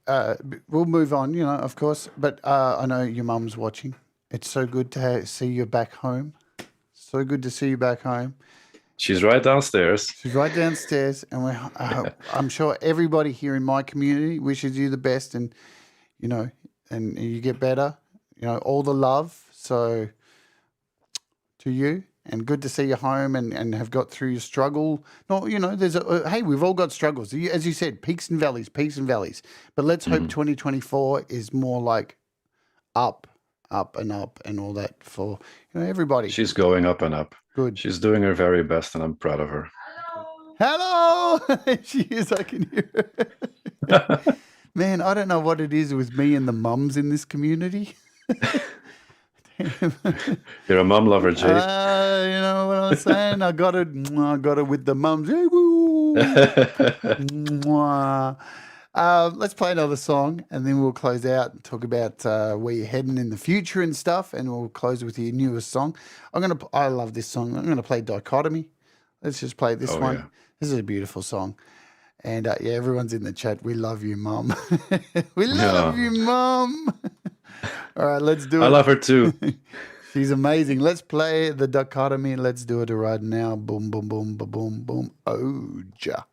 we'll move on, of course, but I know your mum's watching. It's so good to see you back home. So good to see you back home. She's right downstairs. She's right downstairs, and I'm sure everybody here in my community wishes you the best, and and you get better. All the love. So to you, and good to see you home and have got through your struggle. No, there's hey, we've all got struggles. As you said, peaks and valleys. But let's hope 2024 is more like up. up and up and all that for everybody. She's going up and up. Good. She's doing her very best, and I'm proud of her. Hello! She is, I can hear her. Man, I don't know what it is with me and the mums in this community. You're a mum lover, Jade. You know what I'm saying? I got it with the mums. Hey, woo. Mwah. Let's play another song, and then we'll close out and talk about where you're heading in the future and stuff, and we'll close with your newest song. I love this song. I'm gonna play Dichotomy. Let's just play this one. Yeah. This is a beautiful song. And everyone's in the chat. We love you, Mum. We love you, Mum. All right, let's do it. I love her too. She's amazing. Let's play the Dichotomy. Let's do it right now. Boom, boom, boom, boom, boom, boom. Oh, ja.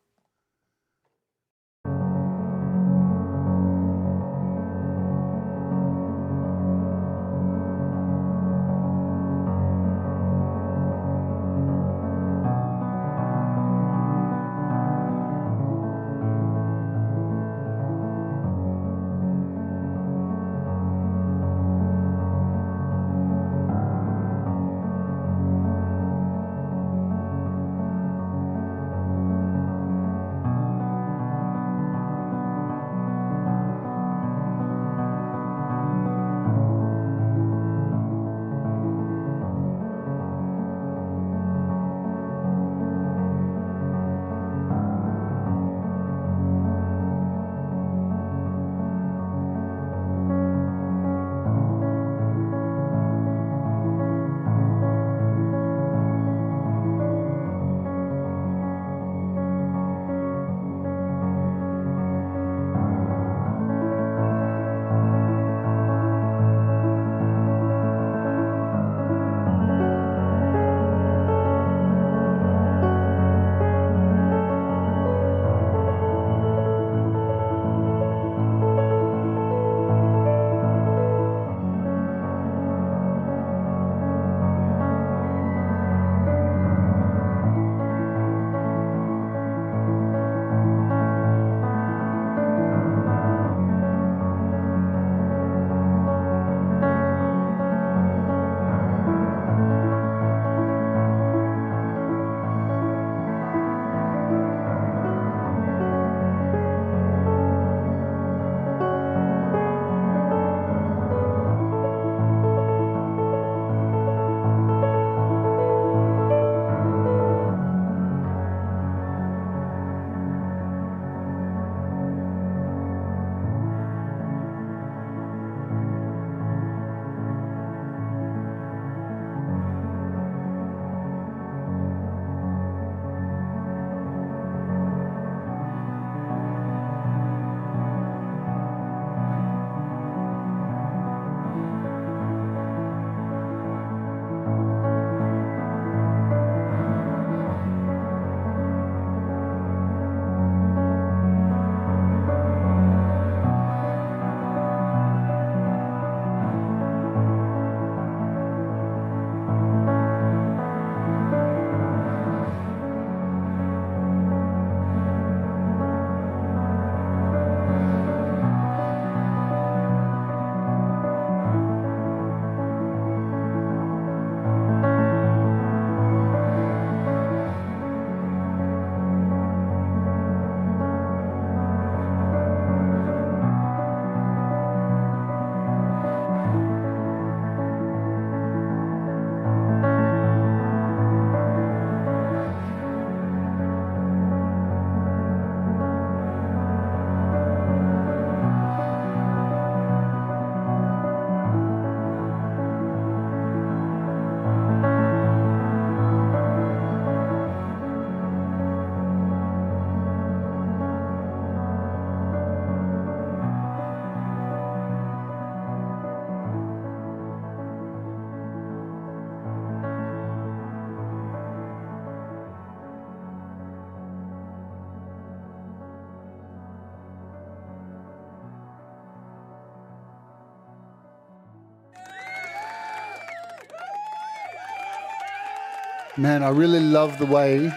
Man, I really love the way,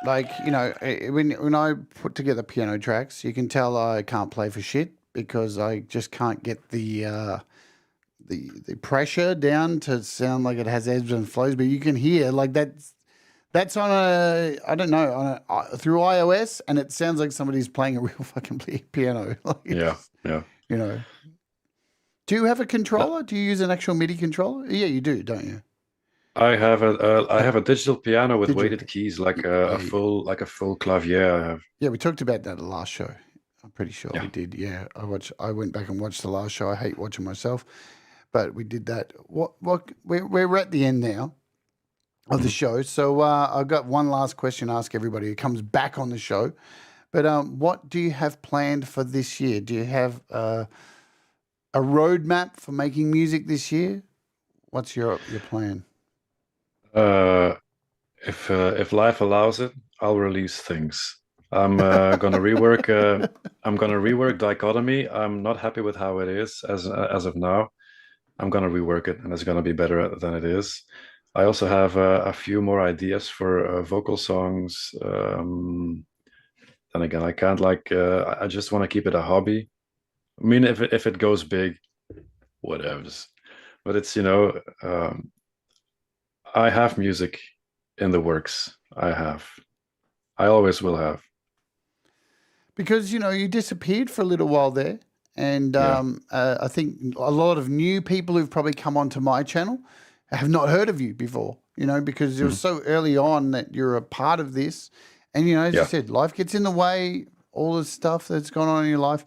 when I put together piano tracks, you can tell I can't play for shit because I just can't get the the pressure down to sound like it has ebbs and flows, but you can hear like that's on a, I don't know, on a, through iOS, and it sounds like somebody's playing a real fucking piano. Like Yeah, yeah. you know. Do you have a controller? Do you use an actual MIDI controller? Yeah, you do, don't you? I have a digital piano with Digital weighted keys, like Yeah. a full clavier. I have. Yeah, we talked about that at the last show. I'm pretty sure Yeah. we did. Yeah, I went back and watched the last show. I hate watching myself, but we did that. We're at the end now of the show. So I've got one last question to ask everybody who comes back on the show. But what do you have planned for this year? Do you have a roadmap for making music this year? What's your plan? If life allows it, I'll release things. I'm gonna rework. I'm gonna rework Dichotomy. I'm not happy with how it is as of now. I'm gonna rework it, and it's gonna be better than it is. I also have a few more ideas for vocal songs. Then again, I can't like. I just want to keep it a hobby. I mean, if it goes big, whatever. But it's I have music in the works. I always will have. Because, you disappeared for a little while there. And I think a lot of new people who've probably come onto my channel have not heard of you before, because it was so early on that you're a part of this. And, as you said, life gets in the way, all the stuff that's gone on in your life.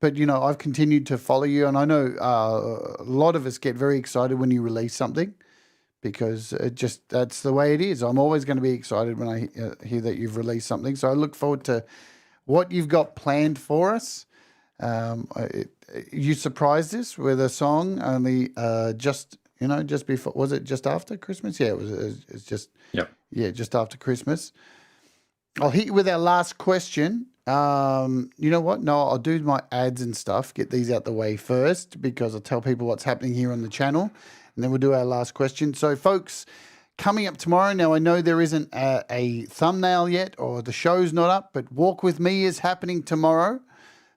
But, I've continued to follow you. And I know a lot of us get very excited when you release something, because that's the way it is. I'm always going to be excited when I hear that you've released something. So I look forward to what you've got planned for us. You surprised us with a song only just before, was it just after Christmas? Yeah, it's just just after Christmas. I'll hit you with our last question. You know what? No, I'll do my ads and stuff, get these out the way first, because I'll tell people what's happening here on the channel, and then we'll do our last question. So, folks, coming up tomorrow, now I know there isn't a thumbnail yet, or the show's not up, but Walk With Me is happening tomorrow.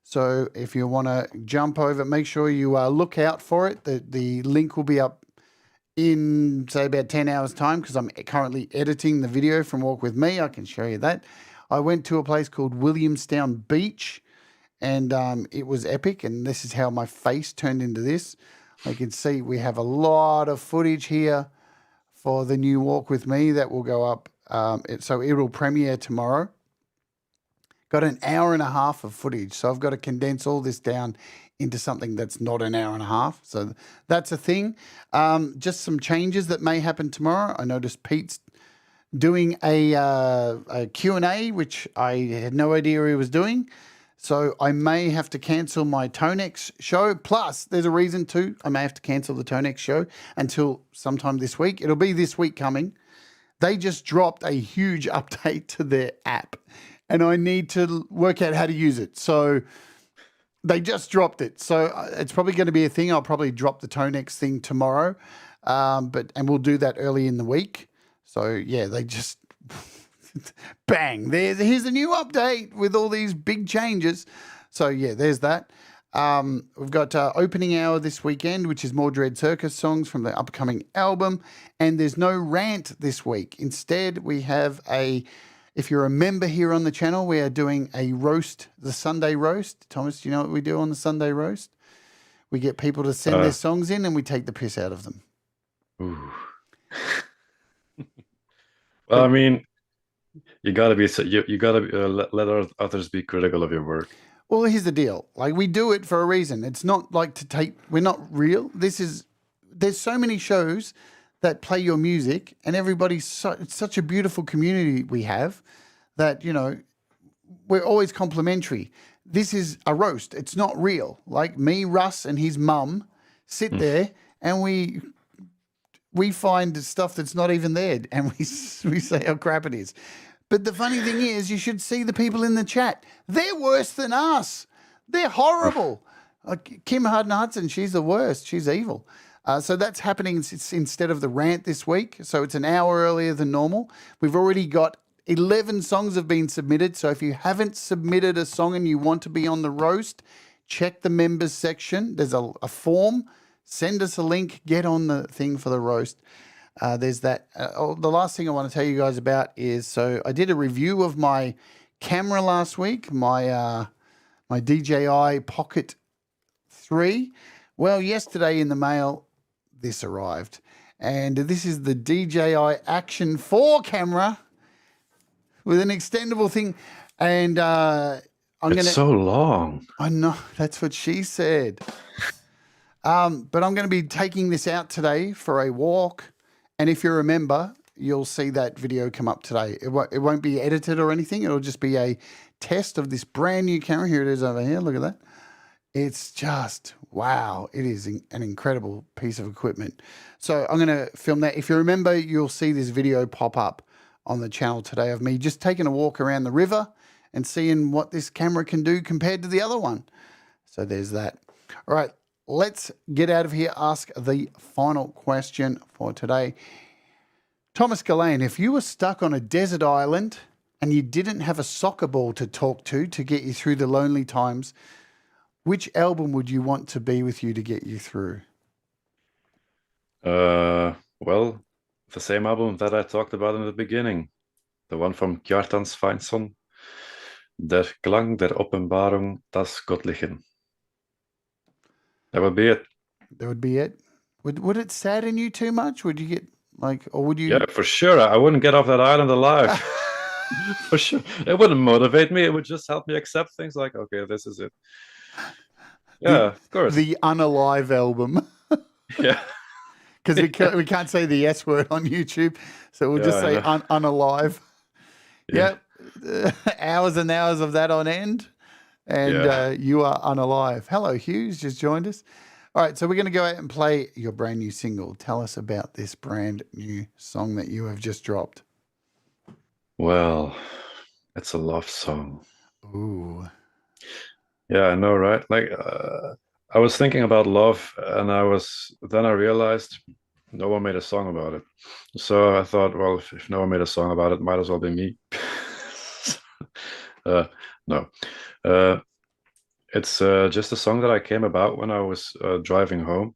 So if you want to jump over, make sure you look out for it. The link will be up in, say, about 10 hours' time, because I'm currently editing the video from Walk With Me. I can show you that. I went to a place called Williamstown Beach, and it was epic, and this is how my face turned into this. You can see we have a lot of footage here for the new Walk With Me that will go up. So it will premiere tomorrow. Got an hour and a half of footage, so I've got to condense all this down into something that's not an hour and a half. So that's a thing. Just some changes that may happen tomorrow. I noticed Pete's doing a Q&A, which I had no idea he was doing. So I may have to cancel my Tonex show. Plus, there's a reason too. I may have to cancel the Tonex show until sometime this week. It'll be this week coming. They just dropped a huge update to their app, and I need to work out how to use it. So they just dropped it. So it's probably going to be a thing. I'll probably drop the Tonex thing tomorrow, and we'll do that early in the week. So, yeah, they just bang, here's a new update with all these big changes. So, yeah, there's that. We've got opening hour this weekend, which is more Dread Circus songs from the upcoming album. And there's no rant this week. Instead, we have if you're a member here on the channel, we are doing a roast, the Sunday roast. Thomas, do you know what we do on the Sunday roast? We get people to send their songs in, and we take the piss out of them. Ooh. Well, I mean, you gotta let others be critical of your work. Well, here's the deal. Like, we do it for a reason. It's not like we're not real. There's so many shows that play your music, and it's such a beautiful community we have that, we're always complimentary. This is a roast. It's not real. Like, me, Russ, and his mum sit there, and we find stuff that's not even there, and we say how crap it is. But the funny thing is, you should see the people in the chat. They're worse than us. They're horrible. Kim Hudson, she's the worst. She's evil. So that's happening instead of the rant this week. So it's an hour earlier than normal. We've already got 11 songs have been submitted. So if you haven't submitted a song and you want to be on the roast, check the members section. There's a form. send us a link, get on the thing for the roast. There's that. The last thing I want to tell you guys about is, so I did a review of my camera last week, my DJI Pocket 3. Well, yesterday in the mail, this arrived. And this is the DJI Action 4 camera with an extendable thing. And It's so long. I know, that's what she said. But I'm going to be taking this out today for a walk. And if you remember, you'll see that video come up today. It won't be edited or anything. It'll just be a test of this brand new camera. Here it is over here. Look at that. It's just, wow. It is an incredible piece of equipment. So I'm going to film that. If you remember, you'll see this video pop up on the channel today of me just taking a walk around the river and seeing what this camera can do compared to the other one. So there's that. All right, let's get out of here. Ask the final question for today. Thomas Geleyn, if you were stuck on a desert island and you didn't have a soccer ball to talk to get you through the lonely times, which album would you want to be with you to get you through? Well, the same album that I talked about in the beginning, the one from Kjartan Sveinsson, Der Klang der Offenbarung, das Göttlichen. That would be it. That would be it. Would it sadden you too much? Would you get or would you? Yeah, for sure. I wouldn't get off that island alive. For sure. It wouldn't motivate me. It would just help me accept things like, okay, this is it. Yeah, of course. The Unalive album. Yeah. Because we can't say the S word on YouTube, so we'll just say unalive. Yeah. Yep. Hours and hours of that on end, and you are unalive. Hello, Hughes, just joined us. All right, so we're going to go out and play your brand new single. Tell us about this brand new song that you have just dropped. Well, it's a love song. Ooh. Yeah, I know, right? Like, I was thinking about love, and then I realized no one made a song about it. So I thought, well, if no one made a song about it, might as well be me. No. It's just a song that I came about when I was driving home.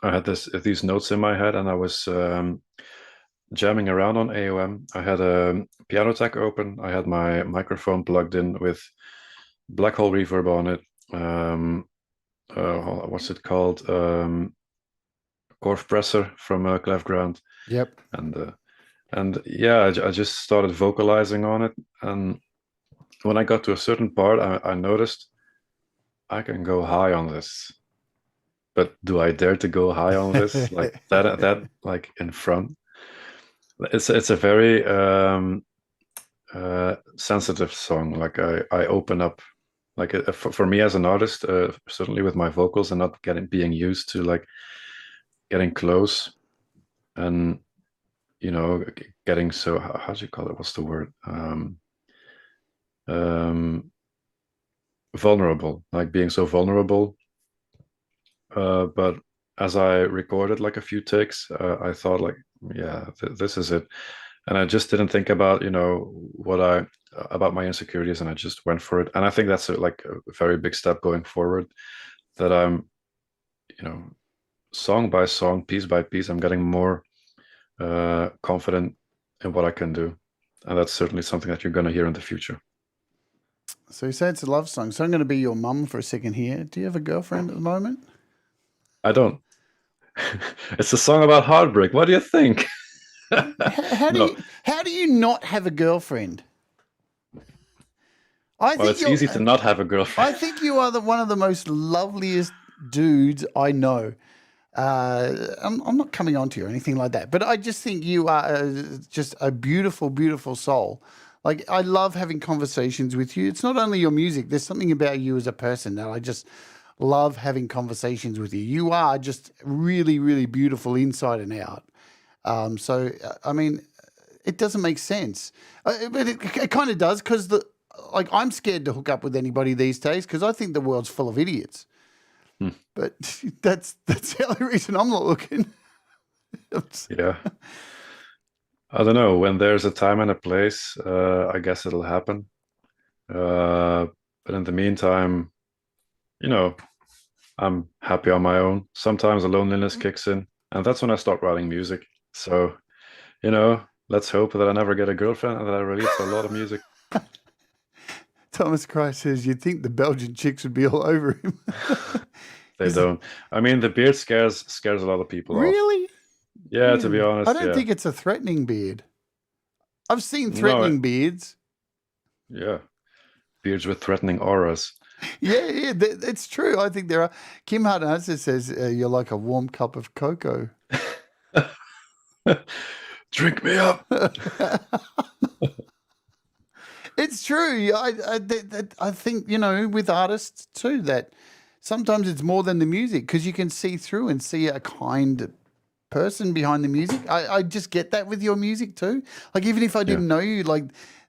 I had these notes in my head, and I was jamming around on AOM. I had a piano tech open. I had my microphone plugged in with black hole reverb on it. What's it called? Korf Presser from Clef Ground. Yep. And yeah, I just started vocalizing on it. And when I got to a certain part, I noticed I can go high on this. But do I dare to go high on this? Like that like in front? It's a very sensitive song. Like I open up, like for me as an artist, certainly with my vocals and not being used to like getting close and getting so, how do you call it? What's the word? Vulnerable, like being so vulnerable. But as I recorded like a few takes, I thought like, yeah, this is it. And I just didn't think about, about my insecurities, and I just went for it. And I think that's a very big step going forward, that I'm, song by song, piece by piece, I'm getting more confident in what I can do. And that's certainly something that you're going to hear in the future. So you say it's a love song. So I'm going to be your mum for a second here. Do you have a girlfriend at the moment? I don't. It's a song about heartbreak. What do you think? How do you not have a girlfriend? It's easy to not have a girlfriend. I think you are one of the most loveliest dudes I know. I'm not coming on to you or anything like that, but I just think you are just a beautiful, beautiful soul. Like, I love having conversations with you. It's not only your music. There's something about you as a person that I just love having conversations with you. You are just really, really beautiful inside and out. So, I mean, it doesn't make sense. But it kind of does, because I'm scared to hook up with anybody these days because I think the world's full of idiots. But that's the only reason I'm not looking. Yeah. I don't know. When there's a time and a place, I guess it'll happen. But in the meantime, I'm happy on my own. Sometimes the loneliness kicks in, and that's when I start writing music. So, let's hope that I never get a girlfriend and that I release a lot of music. Thomas Christ says you'd think the Belgian chicks would be all over him. They don't. I mean, the beard scares a lot of people off. Really? Yeah, to be honest, I don't yeah. think it's a threatening beard. I've seen No, threatening beards. Yeah. Beards with threatening auras. Yeah, it's true. I think there are. Kim Hardasser says you're like a warm cup of cocoa. Drink me up. It's true. I think, with artists too, that sometimes it's more than the music because you can see through and see a kind person behind the music. I just get that with your music too. Like, even if I didn't know you, like,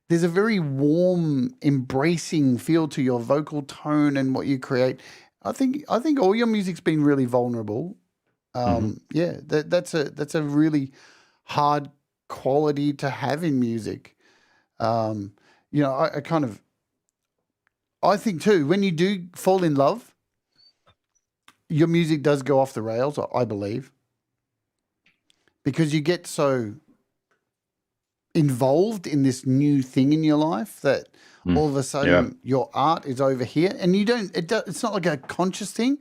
there's a very warm, embracing feel to your vocal tone and what you create. I think all your music's been really vulnerable. Yeah, that's a really hard quality to have in music. I think too, when you do fall in love, your music does go off the rails, I believe, because you get so involved in this new thing in your life that all of a sudden your art is over here, and you don't. It's not like a conscious thing.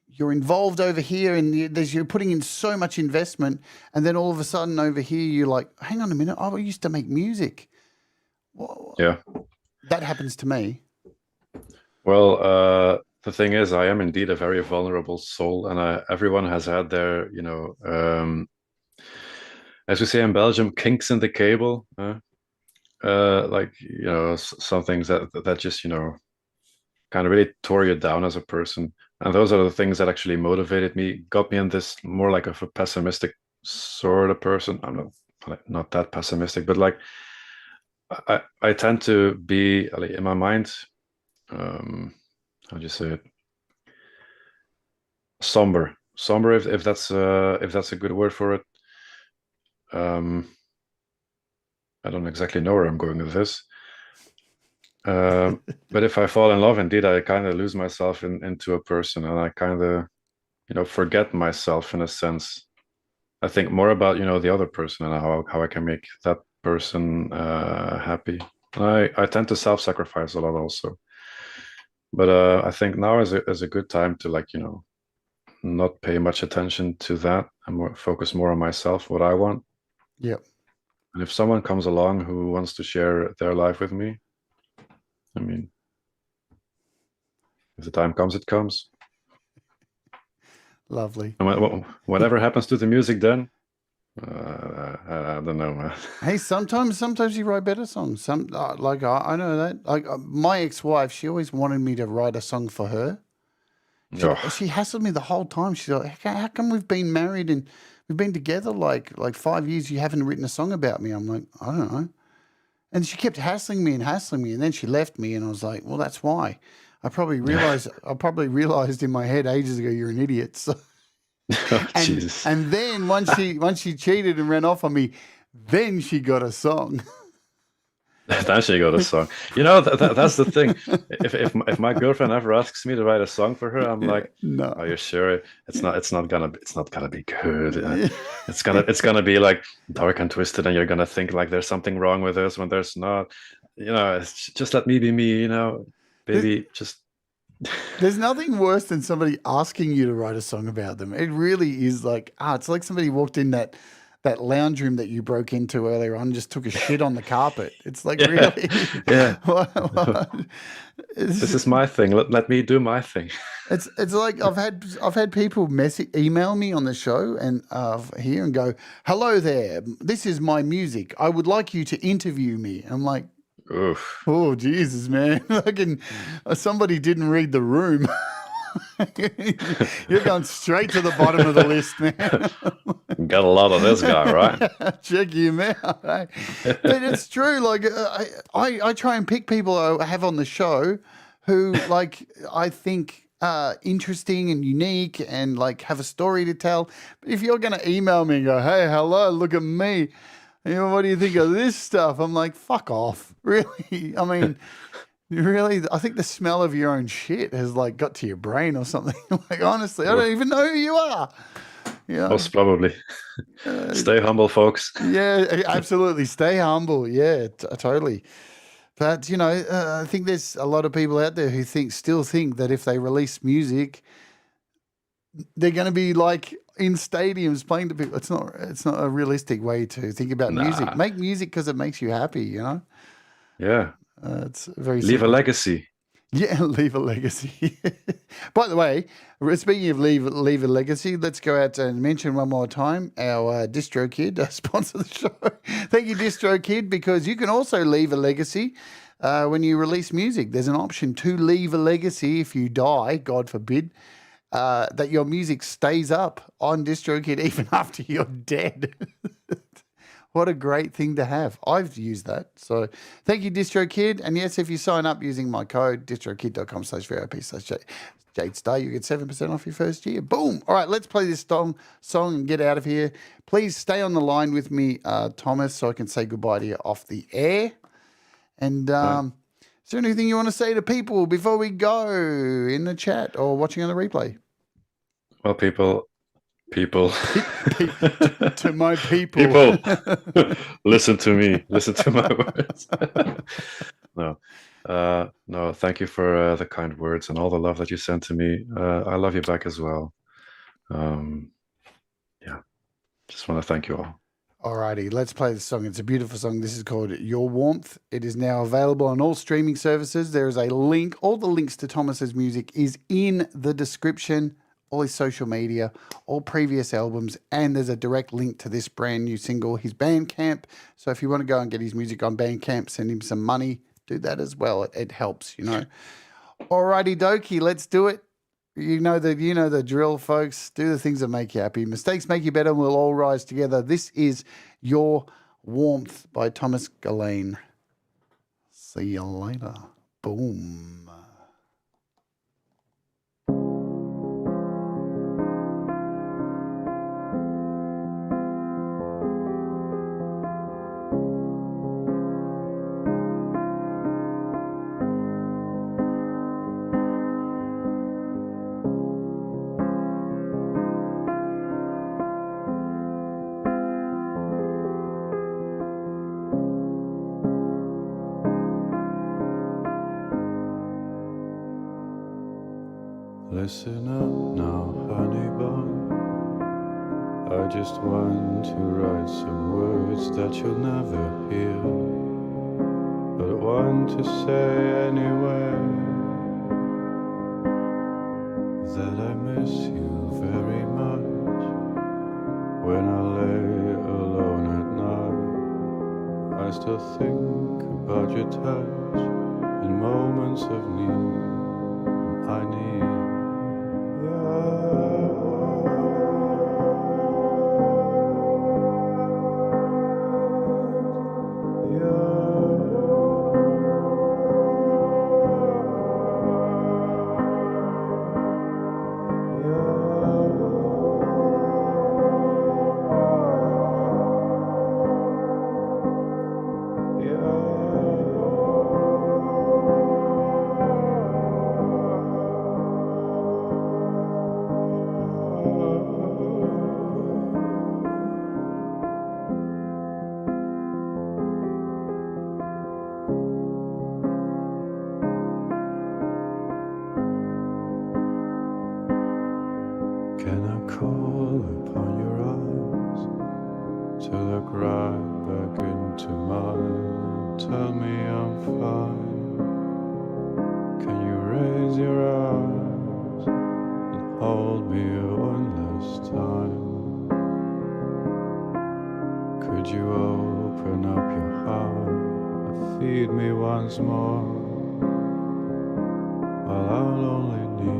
You're involved over here, and you're putting in so much investment, and then all of a sudden over here you're like, hang on a minute, I used to make music. Well, Yeah. that happens to me. Well, the thing is, I am indeed a very vulnerable soul, and everyone has had their, as we say in Belgium, kinks in the cable. Like, some things that just, kind of really tore you down as a person. And those are the things that actually motivated me, got me in this more like of a pessimistic sort of person. I'm not that pessimistic, but like I tend to be like, in my mind, how do you say it? Somber, if that's a good word for it. I don't exactly know where I'm going with this. But if I fall in love, indeed, I kind of lose myself into a person, and I kind of, forget myself in a sense. I think more about, the other person and how I can make that person happy. I tend to self-sacrifice a lot also. But I think now is a good time to, like, not pay much attention to that and focus more on myself, what I want. Yep. And if someone comes along who wants to share their life with me, I mean, if the time comes, it comes. Lovely. And whatever happens to the music then, I don't know, man. Hey, sometimes you write better songs. I know that. Like, my ex-wife, she always wanted me to write a song for her. She hassled me the whole time. She's like, how come we've been married and we've been together like 5 years, you haven't written a song about me? I'm like, I don't know. And she kept hassling me, and then she left me, and I was like, well, that's why. I probably realized in my head ages ago you're an idiot. So, and then once she cheated and ran off on me, then she got a song. Then she got a song. That's the thing. If my girlfriend ever asks me to write a song for her, I'm like, no. Are you sure? It's not gonna be good. It's gonna be like dark and twisted, and you're gonna think like there's something wrong with us when there's not. Just let me be me. Baby, just. There's nothing worse than somebody asking you to write a song about them. It really is like, it's like somebody walked in that lounge room that you broke into earlier on, just took a shit on the carpet. It's like, really? Yeah. This is my thing. Let me do my thing. It's like I've had people email me on the show and here and go, hello there, this is my music. I would like you to interview me. I'm like, oof. Oh, Jesus, man. Somebody didn't read the room. You're going straight to the bottom of the list, man. Got a lot of this guy, right? Check him out. Eh? But it's true. Like, I try and pick people I have on the show who, like, I think interesting and unique and, like, have a story to tell. But if you're going to email me and go, hey, hello, look at me, what do you think of this stuff? I'm like, fuck off. Really? I mean, You really, I think the smell of your own shit has like got to your brain or something. Like honestly, I don't even know who you are. Yeah, Most probably. Stay humble, folks. yeah, absolutely. Stay humble. Yeah, totally. But I think there's a lot of people out there who still think that if they release music, they're going to be like in stadiums playing to people. It's not. It's not a realistic way to think about music. Nah. Make music because it makes you happy. Yeah. It's very Leave a simple. legacy. Yeah, leave a legacy. By the way, speaking of leave a legacy, let's go out and mention one more time our DistroKid sponsor the show. Thank you, DistroKid, because you can also leave a legacy when you release music. There's an option to leave a legacy if you die, God forbid, that your music stays up on DistroKid even after you're dead. What a great thing to have. I've used that. So thank you, DistroKid. And yes, if you sign up using my code, distrokid.com/VIP/Jade Starr, you get 7% off your first year. Boom. All right, let's play this song and get out of here. Please stay on the line with me, Thomas, so I can say goodbye to you off the air. And is there anything you want to say to people before we go in the chat or watching on the replay? Well, people. To my people. People, listen to me. Listen to my words. No, thank you for the kind words and all the love that you sent to me. I love you back as well. Yeah, just want to thank you all. Alrighty, let's play the song. It's a beautiful song. This is called Your Warmth. It is now available on all streaming services. There is a link. All the links to Thomas's music is in the description. All his social media, all previous albums, and there's a direct link to this brand new single, his Bandcamp. So if you want to go and get his music on Bandcamp, send him some money, do that as well. It helps, Alrighty dokey, let's do it. You know the drill, folks. Do the things that make you happy. Mistakes make you better, and we'll all rise together. This is Your Warmth by Thomas Geleyn. See you later. Boom. Listen up now, honey bun. I just want to write some words that you'll never hear, but I want to say anyway that I miss you very much. When I lay alone at night, I still think about your touch in moments of need. I need Can I call upon your eyes to look right back into mine and tell me I'm fine? Can you raise your eyes and hold me one last time? Could you open up your heart and feed me once more while I'll only need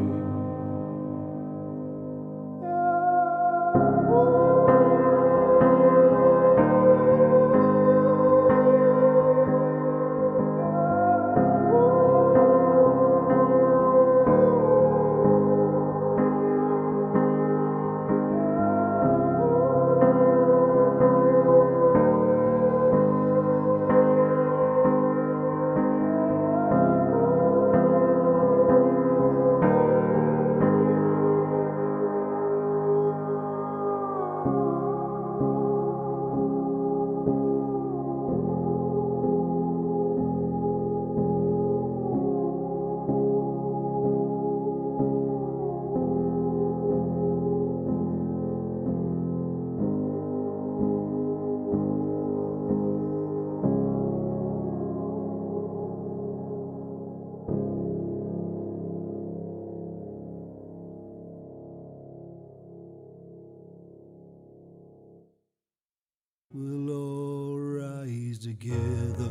we'll all rise together.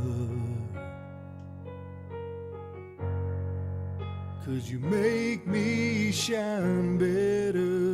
'Cause you make me shine better.